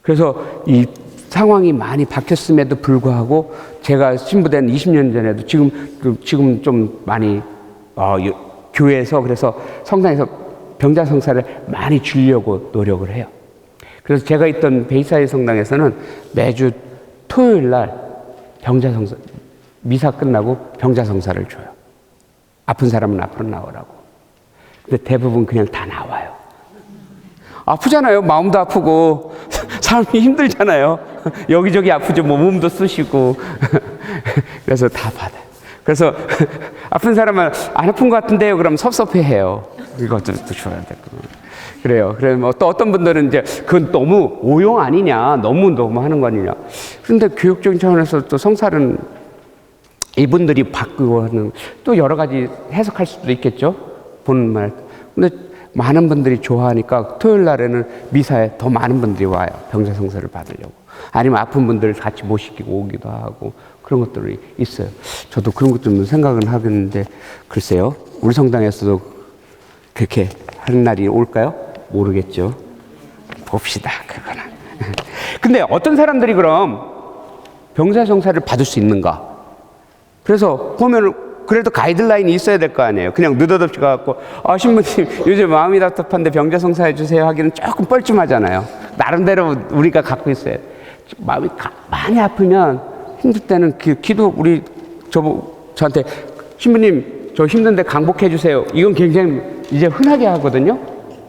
그래서 이 상황이 많이 바뀌었음에도 불구하고, 제가 신부된 20년 전에도 지금 좀 많이 교회에서, 그래서 성당에서 병자성사를 많이 주려고 노력을 해요. 그래서 제가 있던 베이사이 성당에서는 매주 토요일 날 병자성사, 미사 끝나고 병자성사를 줘요. 아픈 사람은 앞으로 나오라고. 근데 대부분 그냥 다 나와요. 아프잖아요. 마음도 아프고 사람이 힘들잖아요. 여기저기 아프죠. 몸도 쑤시고. 그래서 다 받아요. 그래서 아픈 사람은 안 아픈 것 같은데요. 그럼 섭섭해해요. 이것도 또 줘야 되고. 그래요. 그래서 뭐 또 어떤 분들은 이제 그건 너무 오용 아니냐, 너무 하는 거 아니냐. 그런데 교육적인 차원에서 또 성사는 이분들이 바꾸고 하는, 또 여러 가지 해석할 수도 있겠죠. 본 말. 근데 많은 분들이 좋아하니까 토요일 날에는 미사에 더 많은 분들이 와요. 병자성사를 받으려고. 아니면 아픈 분들 같이 모시고 오기도 하고 그런 것들이 있어요. 저도 그런 것 좀 생각은 하겠는데, 글쎄요. 우리 성당에서도 그렇게 하는 날이 올까요? 모르겠죠. 봅시다, 그거는. 근데 어떤 사람들이 그럼 병자성사를 받을 수 있는가? 그래서 보면 그래도 가이드라인이 있어야 될 거 아니에요. 그냥 느닷없이 가갖고, 신부님, 요즘 마음이 답답한데 병자성사 해주세요 하기는 조금 뻘쭘하잖아요. 나름대로 우리가 갖고 있어요. 마음이 많이 아프면, 힘들 때는 기도, 저한테, 신부님, 저 힘든데 강복해주세요. 이건 굉장히 이제 흔하게 하거든요.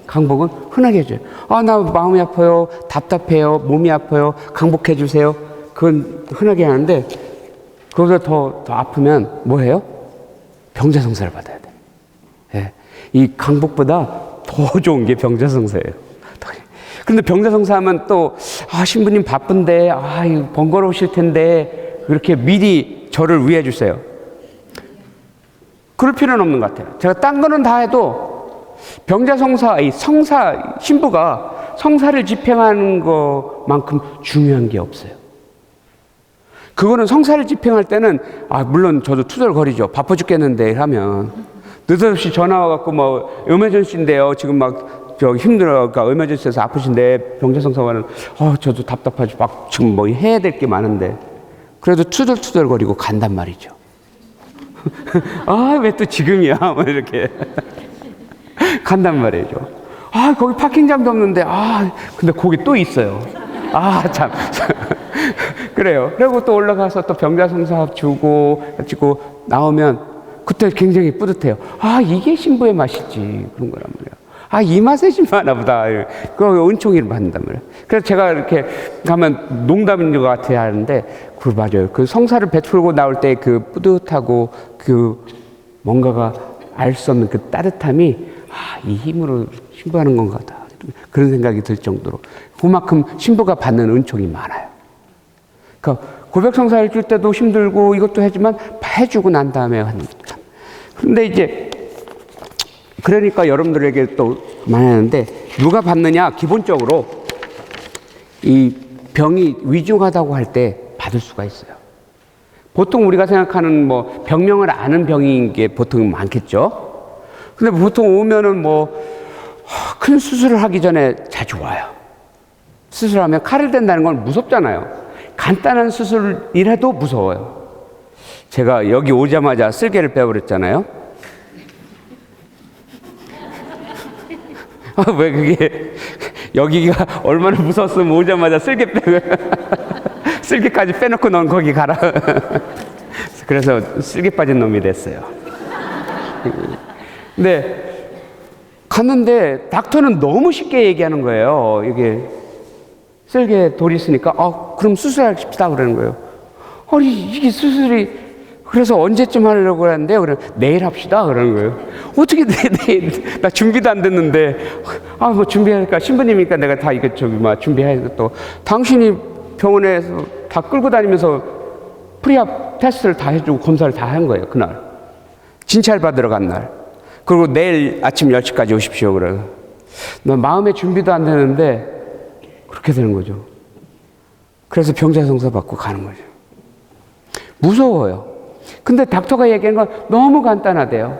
강복은 흔하게 해줘요. 나 마음이 아파요. 답답해요. 몸이 아파요. 강복해주세요. 그건 흔하게 하는데, 그거보다 더 아프면 뭐 해요? 병자성사를 받아야 돼요. 예. 이 강복보다 더 좋은 게 병자성사예요. 그런데 병자성사 하면 또, 신부님 바쁜데, 이거 번거로우실 텐데, 그렇게 미리 저를 위해 주세요. 그럴 필요는 없는 것 같아요. 제가 딴 거는 다 해도, 병자성사, 신부가 성사를 집행하는 것만큼 중요한 게 없어요. 그거는 성사를 집행할 때는, 물론 저도 투덜거리죠. 바빠 죽겠는데 하면. 느닷없이 전화 와갖고 에머전시인데요. 지금 힘들어. 그러니까 에머전시에서 아프신데 병자성사하는, 저도 답답하죠. 지금 해야 될 게 많은데. 그래도 투덜투덜거리고 간단 말이죠. 왜 또 지금이야? 이렇게. 간단 말이죠. 거기 파킹장도 없는데, 근데 거기 또 있어요. 참. 그래요. 그리고 또 올라가서 또 병자성사 주고 나오면 그때 굉장히 뿌듯해요. 이게 신부의 맛이지. 그런 거란 말이에요. 이 맛에 신부하나 보다. 그 은총이를 받는단 말이에요. 그래서 제가 이렇게 가면 농담인 것 같아야 하는데, 맞아요. 그 성사를 베풀고 나올 때 그 뿌듯하고 그 뭔가가 알 수 없는 그 따뜻함이, 이 힘으로 신부하는 건가 다. 그런 생각이 들 정도로. 그만큼 신부가 받는 은총이 많아요. 그러니까 고백성사 해줄 때도 힘들고 이것도 하지만 해주고 난 다음에 하는 거죠. 그런데 이제 그러니까 여러분들에게 또 말하는데, 누가 받느냐? 기본적으로 이 병이 위중하다고 할 때 받을 수가 있어요. 보통 우리가 생각하는 병명을 아는 병인 게 보통 많겠죠. 근데 보통 오면은 큰 수술을 하기 전에 자주 와요. 수술하면 칼을 댄다는 건 무섭잖아요. 간단한 수술이라도 무서워요. 제가 여기 오자마자 쓸개를 빼버렸잖아요. 왜 그게, 여기가 얼마나 무서웠으면 오자마자 쓸개까지 빼놓고 넌 거기 가라. 그래서 쓸개 빠진 놈이 됐어요. 근데 갔는데 닥터는 너무 쉽게 얘기하는 거예요. 이게 쓸개 돌이 있으니까, 그럼 수술합시다 그러는 거예요. 이게 수술이, 그래서 언제쯤 하려고 그러는데요? 그럼 내일 합시다 그러는 거예요. 어떻게 내일, 나 준비도 안 됐는데, 준비하니까, 신부님이니까 내가 다 이거 준비해야 또, 당신이 병원에서 다 끌고 다니면서 프리압 테스트를 다 해주고 검사를 다 한 거예요, 그날. 진찰 받으러 간 날. 그리고 내일 아침 10시까지 오십시오, 그래요. 나 마음의 준비도 안 되는데, 그렇게 되는 거죠. 그래서 병자성사 받고 가는 거죠. 무서워요. 근데 닥터가 얘기한 건 너무 간단하대요.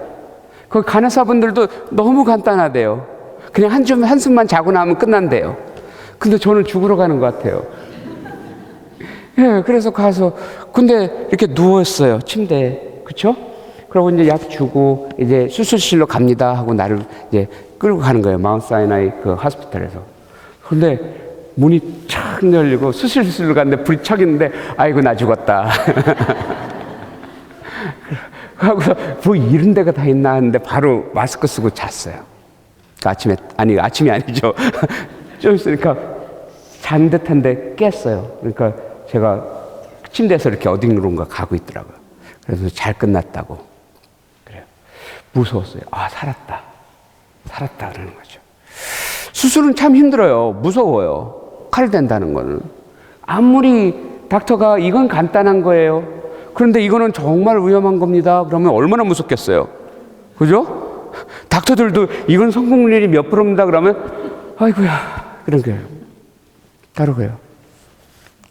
거기 간호사분들도 너무 간단하대요. 그냥 한숨만 자고 나면 끝난대요. 근데 저는 죽으러 가는 것 같아요. 그래서 가서, 근데 이렇게 누웠어요, 침대에. 그쵸? 그러고 이제 약 주고, 이제 수술실로 갑니다 하고 나를 이제 끌고 가는 거예요. 마운트 사이나이 그 호스피탈에서. 근데 문이 착 열리고 수술실로 갔는데 불이 착 있는데, 아이고, 나 죽었다. 하고 이런 데가 다 있나 했는데 바로 마스크 쓰고 잤어요. 아침이 아니죠. 좀 있으니까 잔 듯한데 깼어요. 그러니까 제가 침대에서 이렇게 어딘가 가고 있더라고요. 그래서 잘 끝났다고. 그래요. 무서웠어요. 살았다. 그러는 거죠. 수술은 참 힘들어요. 무서워요. 칼 댄다는 거는. 아무리 닥터가 이건 간단한 거예요. 그런데 이거는 정말 위험한 겁니다. 그러면 얼마나 무섭겠어요. 그죠? 닥터들도 이건 성공률이 몇 프로입니다. 그러면 아이고야. 그런 거예요. 다르고요.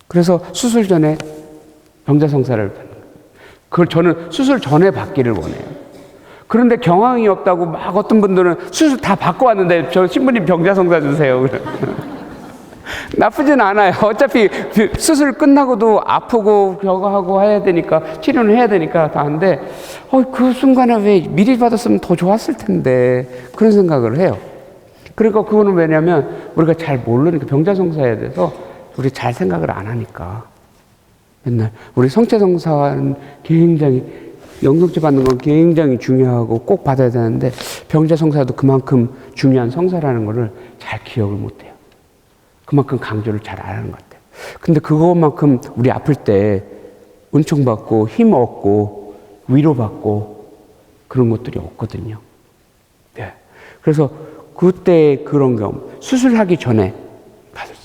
그래서 수술 전에 병자성사를 받는 거예요. 그걸 저는 수술 전에 받기를 원해요. 그런데 경황이 없다고 막 어떤 분들은 수술 다 받고 왔는데 저 신부님 병자성사 주세요. 나쁘진 않아요. 어차피 수술 끝나고도 아프고 저거 하고 해야 되니까, 치료는 해야 되니까 다 하는데, 그 순간에 왜 미리 받았으면 더 좋았을 텐데, 그런 생각을 해요. 그러니까 그거는 왜냐면 우리가 잘 모르니까, 병자성사에 대해서 우리 잘 생각을 안 하니까. 맨날 우리 성체성사는 굉장히, 영성체 받는 건 굉장히 중요하고 꼭 받아야 되는데, 병자성사도 그만큼 중요한 성사라는 거를 잘 기억을 못 해요. 그만큼 강조를 잘 안 하는 것 같아요. 근데 그것만큼 우리 아플 때 은총받고 힘 얻고 위로받고 그런 것들이 없거든요. 네. 그래서 그때 그런 경험, 수술하기 전에 받았어요.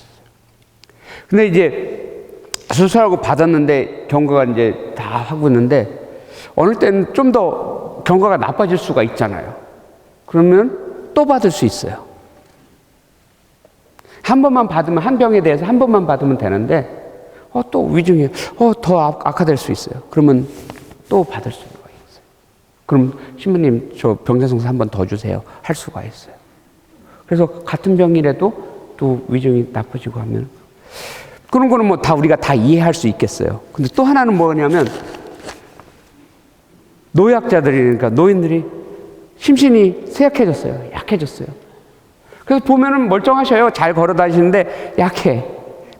근데 이제 수술하고 받았는데 경과가 이제 다 하고 있는데, 어느 때는 좀 더 경과가 나빠질 수가 있잖아요. 그러면 또 받을 수 있어요. 한 번만 받으면, 한 병에 대해서 한 번만 받으면 되는데, 또 위중해, 더 악화될 수 있어요. 그러면 또 받을 수가 있어요. 그럼 신부님, 저 병자성사 한 번 더 주세요, 할 수가 있어요. 그래서 같은 병이라도 또 위중이 나빠지고 하면, 그런 거는 뭐 다 우리가 다 이해할 수 있겠어요. 근데 또 하나는 뭐냐면, 노약자들이니까 노인들이 심신이 쇠약해졌어요. 약해졌어요. 그래서 보면은 멀쩡하셔요. 잘 걸어 다니시는데 약해.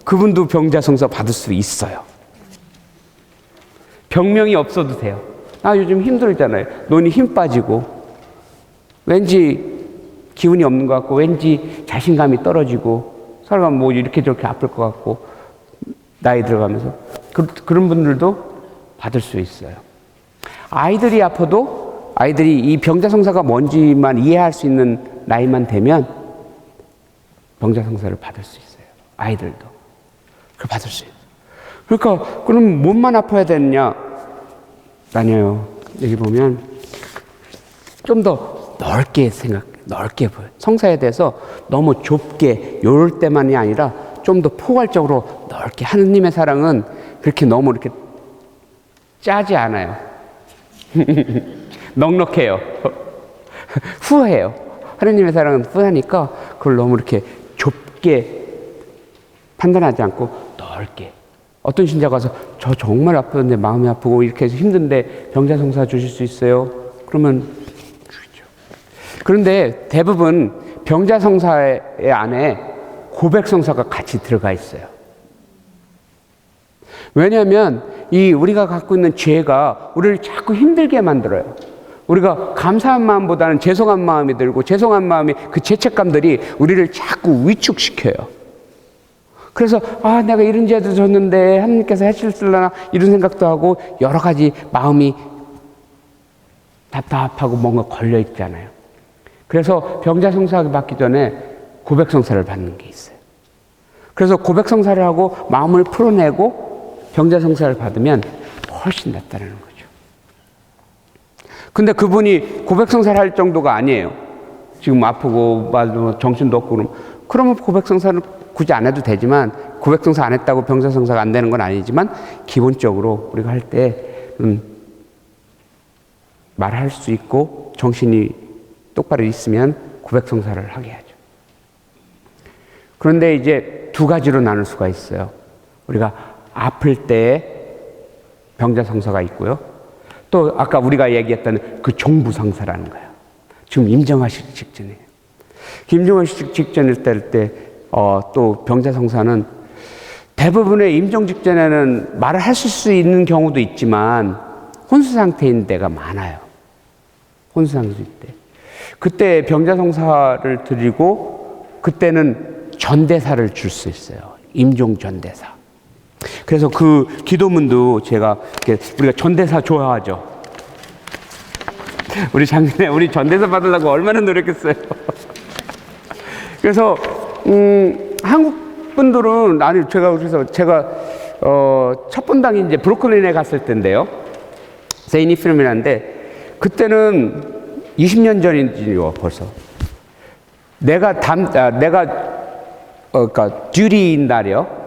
그분도 병자성사 받을 수 있어요. 병명이 없어도 돼요. 요즘 힘들잖아요. 눈이 힘 빠지고, 왠지 기운이 없는 것 같고, 왠지 자신감이 떨어지고, 사람 뭐 이렇게 저렇게 아플 것 같고, 나이 들어가면서. 그런 분들도 받을 수 있어요. 아이들이 아파도, 아이들이 이 병자성사가 뭔지만 이해할 수 있는 나이만 되면 병자성사를 받을 수 있어요. 아이들도. 그걸 받을 수 있어요. 그러니까, 그럼 몸만 아파야 되느냐? 아니에요. 여기 보면 좀 더 넓게 넓게 보여요. 성사에 대해서 너무 좁게, 요럴 때만이 아니라 좀 더 포괄적으로 넓게. 하느님의 사랑은 그렇게 너무 이렇게 짜지 않아요. 넉넉해요. 후해요. 하느님의 사랑은 후하니까 그걸 너무 이렇게 좁게 판단하지 않고 넓게. 어떤 신자가 와서 저 정말 아프는데 마음이 아프고 이렇게 해서 힘든데 병자성사 주실 수 있어요? 그러면 주죠. 그런데 대부분 병자성사의 안에 고백성사가 같이 들어가 있어요. 왜냐하면 우리가 갖고 있는 죄가 우리를 자꾸 힘들게 만들어요. 우리가 감사한 마음보다는 죄송한 마음이 들고, 죄송한 마음이, 그 죄책감들이 우리를 자꾸 위축시켜요. 그래서 내가 이런 죄도 졌는데 하나님께서 해주실려나 이런 생각도 하고, 여러 가지 마음이 답답하고 뭔가 걸려 있잖아요. 그래서 병자성사 받기 전에 고백성사를 받는 게 있어요. 그래서 고백성사를 하고 마음을 풀어내고 병자성사를 받으면 훨씬 낫다는 거죠. 근데 그분이 고백성사를 할 정도가 아니에요. 지금 아프고 정신도 없고 그러면 고백성사는 굳이 안 해도 되지만, 고백성사 안 했다고 병자성사가 안 되는 건 아니지만, 기본적으로 우리가 할 때 말할 수 있고 정신이 똑바로 있으면 고백성사를 하게 하죠. 그런데 이제 두 가지로 나눌 수가 있어요. 우리가 아플 때 병자성사가 있고요. 또 아까 우리가 얘기했던 그 종부성사라는 거예요. 지금 임정하시기 직전이에요. 임정하시기 직전일 때 또 병자성사는 대부분의 임종 직전에는 말을 하실 수 있는 경우도 있지만 혼수 상태인 때가 많아요. 혼수 상태일 때. 그때 병자성사를 드리고, 그때는 전대사를 줄 수 있어요. 임종 전대사. 그래서 그 기도문도 우리가 전대사 좋아하죠. 우리 작년에 우리 전대사 받으려고 얼마나 노력했어요. 그래서 한국 분들은, 제가 첫 분당이 이제 브루클린에 갔을 때인데요. 세인이 필름이라는데, 그때는 20년 전이죠, 벌써. 그러니까 듀리인 날이요.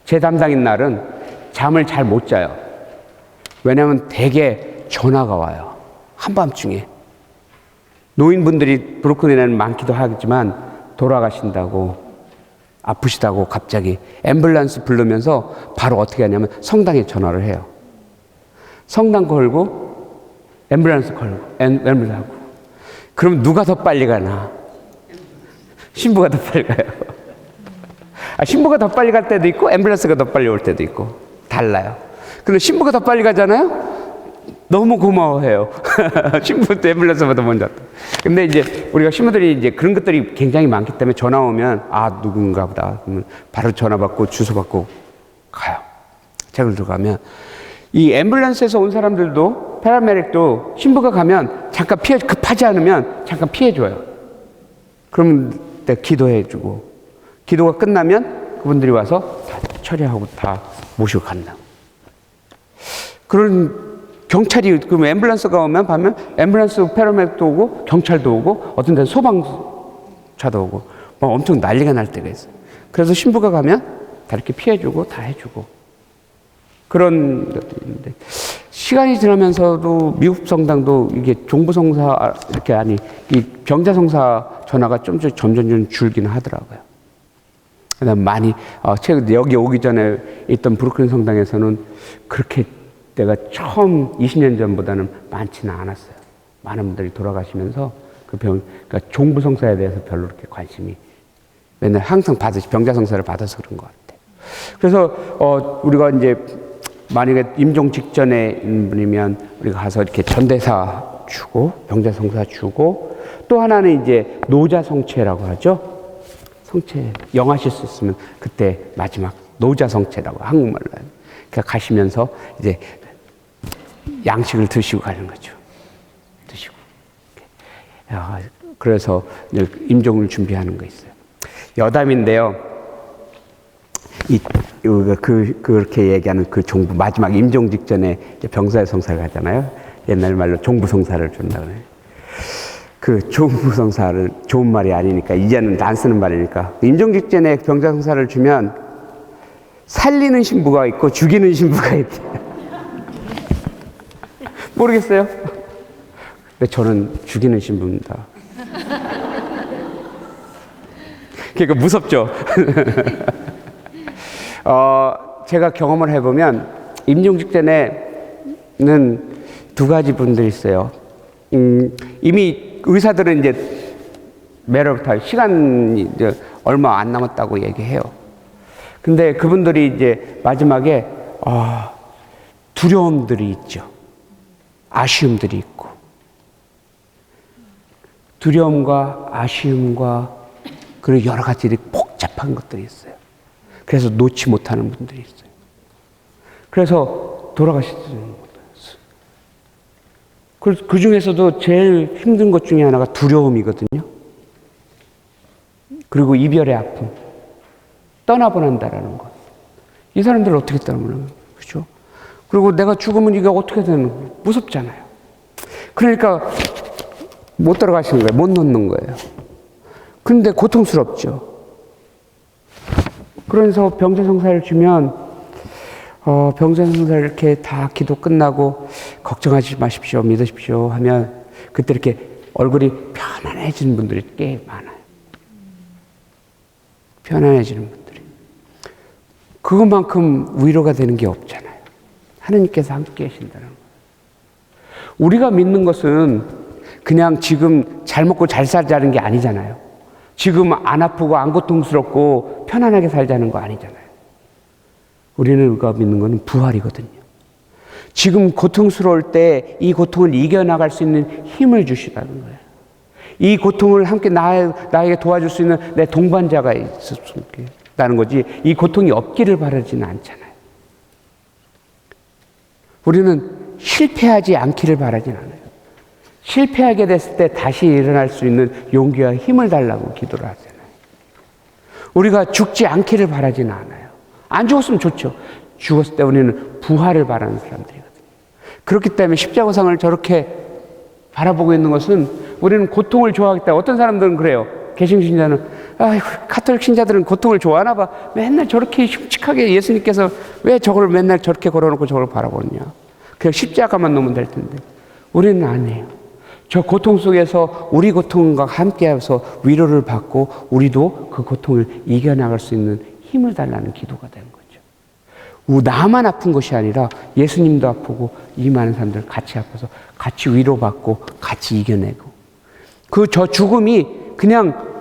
제 담당인 날은 잠을 잘 못 자요. 왜냐하면 대개 전화가 와요. 한밤중에. 노인분들이 브루클린에는 많기도 하지만 돌아가신다고, 아프시다고 갑자기 앰뷸런스 부르면서 바로 어떻게 하냐면 성당에 전화를 해요. 성당 걸고 앰뷸런스 걸고 앰뷸런스 하고. 그럼 누가 더 빨리 가나? 신부가 더 빨리 가요. 신부가 더 빨리 갈 때도 있고 앰뷸런스가 더 빨리 올 때도 있고 달라요. 근데 신부가 더 빨리 가잖아요. 너무 고마워해요. 신부도 앰뷸런스보다 먼저 왔다. 근데 이제 우리가 신부들이 이제 그런 것들이 굉장히 많기 때문에 전화 오면 누군가 보다. 그러면 바로 전화 받고 주소 받고 가요. 제가 들어가면 이 앰뷸런스에서 온 사람들도 패러메딕도 신부가 가면 잠깐 급하지 않으면 잠깐 피해줘요. 그러면 내가 기도해주고 기도가 끝나면 그분들이 와서 다 처리하고 다 모시고 간다. 그런 경찰이 그럼 앰뷸런스가 오면 보면 앰뷸런스 패러메딕도 오고 경찰도 오고 어떤 데는 소방차도 오고 막 엄청 난리가 날 때가 있어요. 그래서 신부가 가면 다 이렇게 피해주고 다 해주고 그런 것들이 있는데 시간이 지나면서도 미국 성당도 이게 종부성사 이렇게 이 병자성사 전화가 점점 줄기는 하더라고요. 그다음 많이 최근 여기 오기 전에 있던 브루클린 성당에서는 그렇게 내가 처음 20년 전보다는 많지는 않았어요. 많은 분들이 돌아가시면서 그러니까 종부성사에 대해서 별로 그렇게 관심이 맨날 항상 병자성사를 받아서 그런 것 같아요. 그래서 우리가 이제 만약에 임종 직전에 있는 분이면 우리가 가서 이렇게 전대사 주고 병자성사 주고 또 하나는 이제 노자성체라고 하죠. 성체 영하실 수 있으면 그때 마지막 노자성체라고 한국말로 해요. 그러니까 가시면서 이제 양식을 드시고 가는 거죠. 드시고. 그래서 임종을 준비하는 거 있어요. 여담인데요. 그렇게 얘기하는 그 종부 마지막 임종 직전에 병사의 성사를 하잖아요. 옛날 말로 종부성사를 준다 그래요. 그 종부성사를 좋은 말이 아니니까 이제는 안 쓰는 말이니까 임종 직전에 병자성사를 주면 살리는 신부가 있고 죽이는 신부가 있대요. 모르겠어요. 근데 저는 죽이는 신부입니다. 그러니까 무섭죠. 제가 경험을 해보면 임종 직전에는 두 가지 분들이 있어요. 이미 의사들은 이제 매력타 시간이 이제 얼마 안 남았다고 얘기해요. 근데 그분들이 이제 마지막에 두려움들이 있죠. 아쉬움들이 있고 두려움과 아쉬움과 그리고 여러 가지 복잡한 것들이 있어요. 그래서 놓지 못하는 분들이 있어요. 그래서 돌아가시는 거예요. 그 중에서도 제일 힘든 것 중에 하나가 두려움이거든요. 그리고 이별의 아픔, 떠나보낸다라는 것. 이 사람들 어떻게 떠나보내요? 그렇죠? 그리고 내가 죽으면 이게 어떻게 되는 거예요? 무섭잖아요. 그러니까 못 들어가시는 거예요. 못 놓는 거예요. 그런데 고통스럽죠. 그래서 병자성사를 주면 병자성사를 이렇게 다 기도 끝나고 걱정하지 마십시오, 믿으십시오 하면 그때 이렇게 얼굴이 편안해지는 분들이 꽤 많아요. 편안해지는 분들이. 그것만큼 위로가 되는 게 없잖아요. 하느님께서 함께 계신다는 거예요. 우리가 믿는 것은 그냥 지금 잘 먹고 잘 살자는 게 아니잖아요. 지금 안 아프고 안 고통스럽고 편안하게 살자는 거 아니잖아요. 우리가 믿는 것은 부활이거든요. 지금 고통스러울 때 이 고통을 이겨나갈 수 있는 힘을 주시다는 거예요. 이 고통을 함께 나에게 도와줄 수 있는 내 동반자가 있었다는 거지 이 고통이 없기를 바라지는 않잖아요. 우리는 실패하지 않기를 바라진 않아요. 실패하게 됐을 때 다시 일어날 수 있는 용기와 힘을 달라고 기도를 하잖아요. 우리가 죽지 않기를 바라지는 않아요. 안 죽었으면 좋죠. 죽었을 때 우리는 부활을 바라는 사람들이거든요. 그렇기 때문에 십자가상을 저렇게 바라보고 있는 것은 우리는 고통을 좋아하기 때문에 어떤 사람들은 그래요. 개신 신자는 가톨릭 신자들은 고통을 좋아하나 봐. 맨날 저렇게 흉측하게 예수님께서 왜 저걸 맨날 저렇게 걸어놓고 저걸 바라보느냐. 그냥 십자가만 놓으면 될 텐데 우리는 안 해요. 저 고통 속에서 우리 고통과 함께해서 위로를 받고 우리도 그 고통을 이겨나갈 수 있는 힘을 달라는 기도가 되는 거죠. 나만 아픈 것이 아니라 예수님도 아프고 이 많은 사람들 같이 아파서 같이 위로받고 같이 이겨내고 저 죽음이 그냥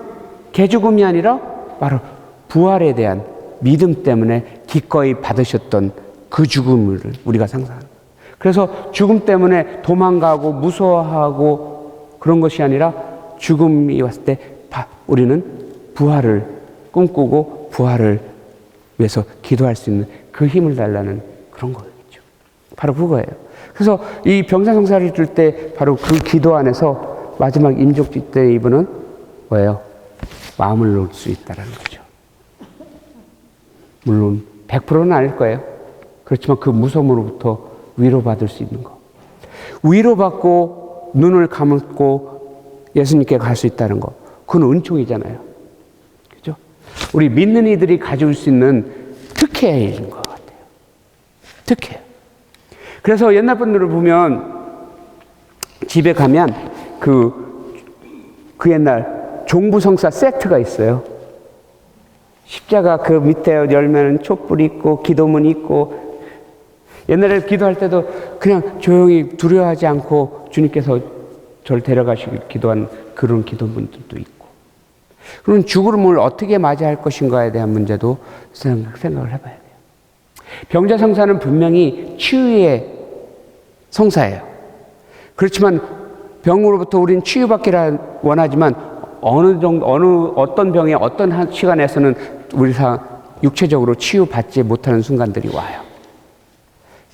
개죽음이 아니라 바로 부활에 대한 믿음 때문에 기꺼이 받으셨던 그 죽음을 우리가 상상하는 거예요. 그래서 죽음 때문에 도망가고 무서워하고 그런 것이 아니라 죽음이 왔을 때 우리는 부활을 꿈꾸고 부활을 위해서 기도할 수 있는 그 힘을 달라는 그런 거겠죠. 바로 그거예요. 그래서 이 병자성사를 줄 때 바로 그 기도 안에서 마지막 임종직 때 이분은 뭐예요? 마음을 놓을 수 있다는 거죠. 물론 100%는 아닐 거예요. 그렇지만 그 무서움으로부터 위로받을 수 있는 거. 위로받고 눈을 감고 예수님께 갈 수 있다는 거. 그건 은총이잖아요. 그죠? 우리 믿는 이들이 가질 수 있는 특혜인 것 같아요. 특혜. 그래서 옛날 분들을 보면 집에 가면 그 옛날 종부성사 세트가 있어요. 십자가 그 밑에 열면은 촛불 있고 기도문 있고 옛날에 기도할 때도 그냥 조용히 두려워하지 않고 주님께서 저를 데려가시길 기도한 그런 기도문들도 있고 그럼 죽음을 어떻게 맞이할 것인가에 대한 문제도 생각을 해봐야 돼요. 병자성사는 분명히 치유의 성사예요. 그렇지만 병으로부터 우리는 치유받기를 원하지만 어떤 병에 어떤 시간에서는 우리가 육체적으로 치유받지 못하는 순간들이 와요.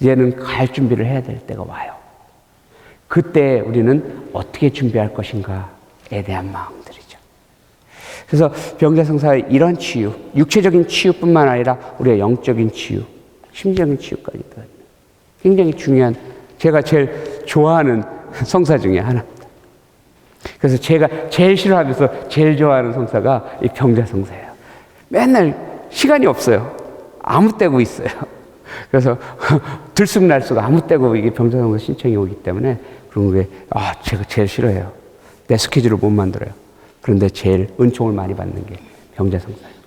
이제는 갈 준비를 해야 될 때가 와요. 그때 우리는 어떻게 준비할 것인가에 대한 마음들이죠. 그래서 병자성사의 이런 치유, 육체적인 치유뿐만 아니라 우리의 영적인 치유, 심적인 치유까지도 굉장히 중요한 제가 제일 좋아하는 성사 중에 하나입니다. 그래서 제가 제일 싫어하면서 제일 좋아하는 성사가 이 병자성사예요. 맨날 시간이 없어요. 아무 때고 있어요. 그래서 들쑥날쑥 아무 때고 이게 병자성사 신청이 오기 때문에 그런 게 제가 제일 싫어해요. 내 스케줄을 못 만들어요. 그런데 제일 은총을 많이 받는 게 병자성사예요.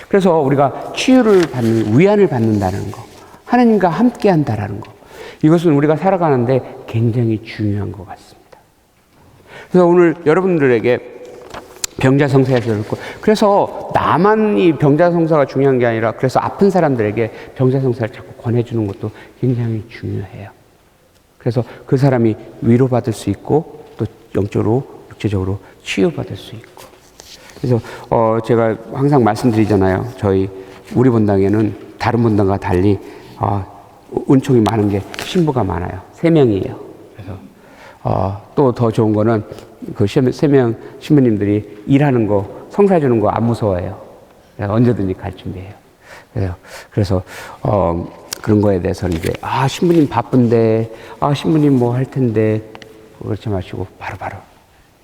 그래서 우리가 치유를 받는 위안을 받는다는 거, 하나님과 함께 한다라는 거, 이것은 우리가 살아가는데 굉장히 중요한 것 같습니다. 그래서 오늘 여러분들에게 병자성사에서 그렇고 그래서 나만 이 병자성사가 중요한 게 아니라 그래서 아픈 사람들에게 병자성사를 자꾸 권해주는 것도 굉장히 중요해요. 그래서 그 사람이 위로받을 수 있고 또 영적으로 육체적으로 치유받을 수 있고 그래서 제가 항상 말씀드리잖아요. 우리 본당에는 다른 본당과 달리 은총이 많은 게 신부가 많아요. 3명이에요. 그래서 또 더 좋은 거는 그 3명 신부님들이 일하는 거, 성사 주는 거 안 무서워해요. 언제든지 갈 준비해요. 그래서 그런 거에 대해서는 이제 신부님 바쁜데, 신부님 뭐 할 텐데 그렇지 마시고 바로바로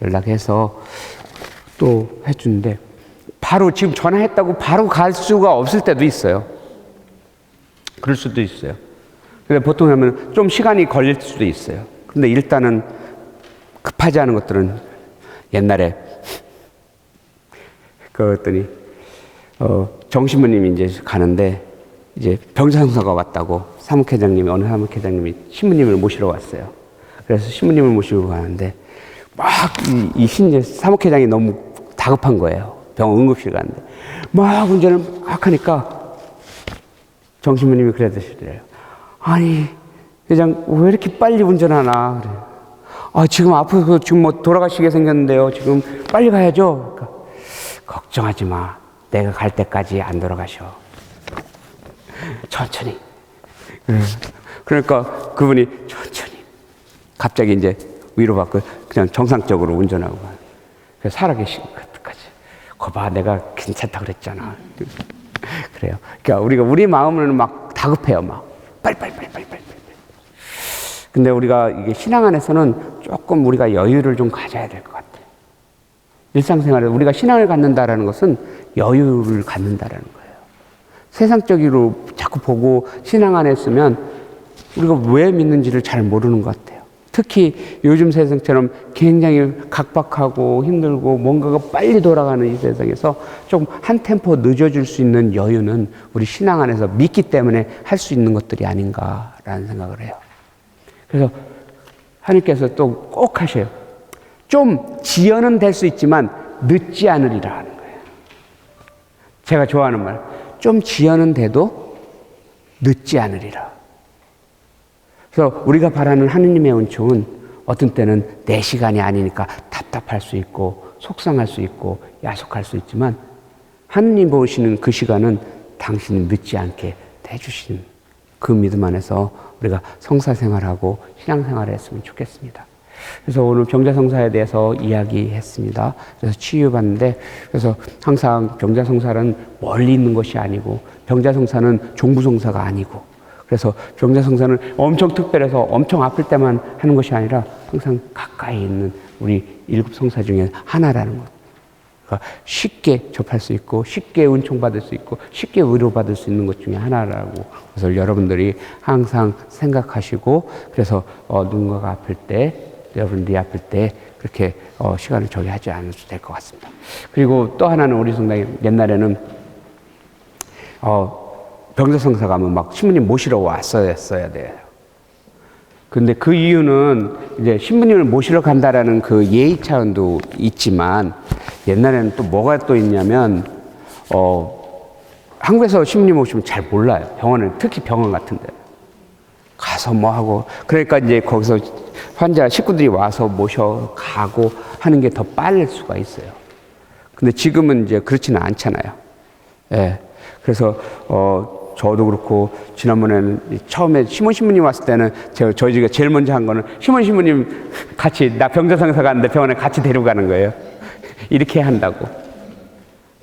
연락해서 또 해주는데 바로 지금 전화했다고 바로 갈 수가 없을 때도 있어요. 그럴 수도 있어요. 근데 보통 하면 좀 시간이 걸릴 수도 있어요. 근데 일단은 급하지 않은 것들은 옛날에 그랬더니 정신부님이 이제 가는데 이제 병자성사가 왔다고 어느 사무회장님이 신부님을 모시러 왔어요. 그래서 신부님을 모시고 가는데 막 이 사무회장이 너무 다급한 거예요. 병원 응급실 가는데 막 운전을 막 하니까 정신부님이 그러시더래요. 아니 회장 왜 이렇게 빨리 운전하나? 그래요. 지금 앞으로 지금 뭐 돌아가시게 생겼는데요. 지금 빨리 가야죠. 그러니까, 걱정하지 마. 내가 갈 때까지 안 돌아가셔. 천천히. 그러니까 그분이 천천히. 갑자기 이제 위로받고 그냥 정상적으로 운전하고 가요. 그래서 살아계신 그때까지. 거봐, 내가 괜찮다 그랬잖아. 그래요. 그러니까 우리 마음은 막 다급해요. 막 빨리. 근데 우리가 이게 신앙 안에서는 조금 우리가 여유를 좀 가져야 될 것 같아요. 일상생활에 우리가 신앙을 갖는다라는 것은 여유를 갖는다라는 거예요. 세상적으로 자꾸 보고 신앙 안에 있으면 우리가 왜 믿는지를 잘 모르는 것 같아요. 특히 요즘 세상처럼 굉장히 각박하고 힘들고 뭔가가 빨리 돌아가는 이 세상에서 좀 한 템포 늦어줄 수 있는 여유는 우리 신앙 안에서 믿기 때문에 할 수 있는 것들이 아닌가라는 생각을 해요. 그래서 하나님께서 또 꼭 하셔요. 좀 지연은 될 수 있지만 늦지 않으리라 하는 거예요. 제가 좋아하는 말, 좀 지연은 돼도 늦지 않으리라. 그래서 우리가 바라는 하느님의 은총은 어떤 때는 내 시간이 아니니까 답답할 수 있고 속상할 수 있고 야속할 수 있지만 하느님 보시는 그 시간은 당신이 늦지 않게 해주시는 그 믿음 안에서 우리가 성사생활하고 신앙생활을 했으면 좋겠습니다. 그래서 오늘 병자성사에 대해서 이야기했습니다. 그래서 치유받는데, 그래서 항상 병자성사는 멀리 있는 것이 아니고 병자성사는 종부성사가 아니고, 그래서 병자성사는 엄청 특별해서 엄청 아플 때만 하는 것이 아니라 항상 가까이 있는 우리 7성사 중에 하나라는 것. 그러니까 쉽게 접할 수 있고 쉽게 은총받을 수 있고 쉽게 위로받을 수 있는 것 중에 하나라고. 그래서 여러분들이 항상 생각하시고, 그래서 누군가가 아플 때, 여러분들이 아플 때 그렇게 시간을 저기 하지 않아도 될 것 같습니다. 그리고 또 하나는 우리 성당에 옛날에는 병자성사 가면 막 신부님 모시러 왔어야 돼요. 근데 그 이유는 이제 신부님을 모시러 간다라는 그 예의 차원도 있지만, 옛날에는 또 뭐가 또 있냐면, 한국에서 신부님 오시면 잘 몰라요. 병원은, 특히 병원 같은 데. 가서 뭐 하고, 그러니까 이제 거기서 환자 식구들이 와서 모셔가고 하는 게 더 빠를 수가 있어요. 근데 지금은 이제 그렇지는 않잖아요. 예. 그래서, 저도 그렇고, 지난번에는 처음에 시몬 신부님 왔을 때는 저희 집에 제일 먼저 한 거는 시몬 신부님 같이, 나 병자성사 가는데 병원에 같이 데리고 가는 거예요. 이렇게 한다고.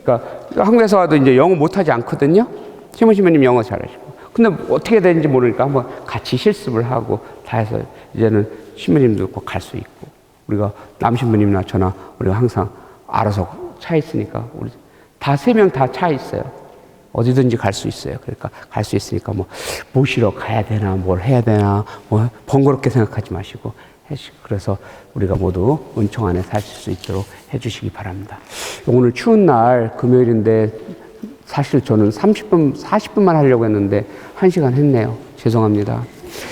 그러니까 한국에서 와도 이제 영어 못하지 않거든요. 시몬 신부님 영어 잘하시고. 근데 어떻게 되는지 모르니까 한번 같이 실습을 하고 다 해서 이제는 신부님도 꼭 갈 수 있고, 우리가 남 신부님이나 저나 우리가 항상 알아서 차 있으니까 우리 다 3명 다 차 있어요. 어디든지 갈 수 있어요. 그러니까 갈 수 있으니까 뭐 모시러 가야 되나 뭘 해야 되나 뭐 번거롭게 생각하지 마시고, 그래서 우리가 모두 은총 안에 사실 수 있도록 해주시기 바랍니다. 오늘 추운 날 금요일인데 사실 저는 40분만 하려고 했는데 1시간 했네요. 죄송합니다.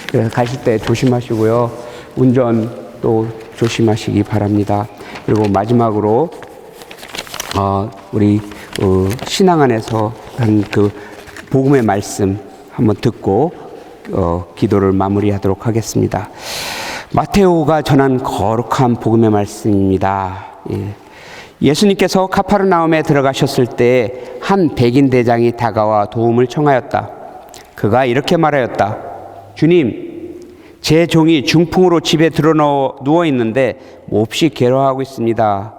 그래서 가실 때 조심하시고요. 운전 또 조심하시기 바랍니다. 그리고 마지막으로 우리 신앙 안에서 한 그 복음의 말씀 한번 듣고 기도를 마무리하도록 하겠습니다. 마테오가 전한 거룩한 복음의 말씀입니다. 예수님께서 카파르나움에 들어가셨을 때 한 백인 대장이 다가와 도움을 청하였다. 그가 이렇게 말하였다. 주님, 제 종이 중풍으로 집에 누워 있는데 몹시 괴로워하고 있습니다.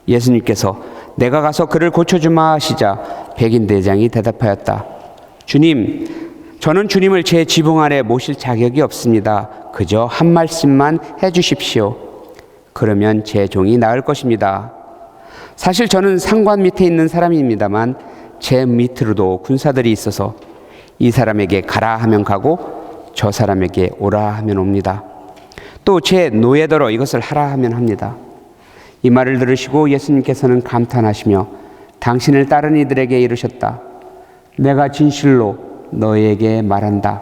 예수님께서 내가 가서 그를 고쳐주마 하시자 백인 대장이 대답하였다. 주님, 저는 주님을 제 지붕 아래 모실 자격이 없습니다. 그저 한 말씀만 해주십시오. 그러면 제 종이 나을 것입니다. 사실 저는 상관 밑에 있는 사람입니다만 제 밑으로도 군사들이 있어서 이 사람에게 가라 하면 가고 저 사람에게 오라 하면 옵니다. 또 제 노예더러 이것을 하라 하면 합니다. 이 말을 들으시고 예수님께서는 감탄하시며 당신을 따른 이들에게 이르셨다. 내가 진실로 너에게 말한다.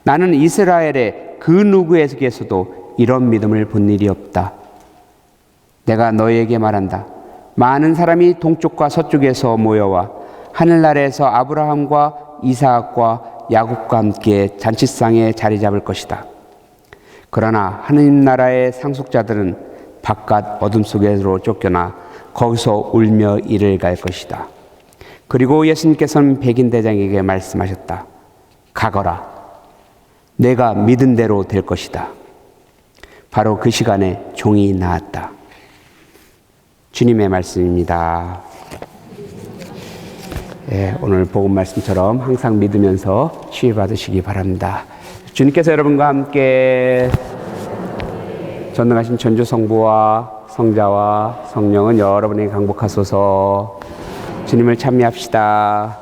나는 이스라엘의 그 누구에게서도 이런 믿음을 본 일이 없다. 내가 너에게 말한다. 많은 사람이 동쪽과 서쪽에서 모여와 하늘나라에서 아브라함과 이삭과 야곱과 함께 잔치상에 자리 잡을 것이다. 그러나 하느님 나라의 상속자들은 바깥 어둠 속으로 쫓겨나 거기서 울며 이를 갈 것이다. 그리고 예수님께서는 백인 대장에게 말씀하셨다. 가거라. 내가 믿은 대로 될 것이다. 바로 그 시간에 종이 나았다. 주님의 말씀입니다. 오늘 복음 말씀처럼 항상 믿으면서 치유받으시기 바랍니다. 주님께서 여러분과 함께 전능하신 천주 성부와 성자와 성령은 여러분에게 강복하소서. 주님을 찬미합시다.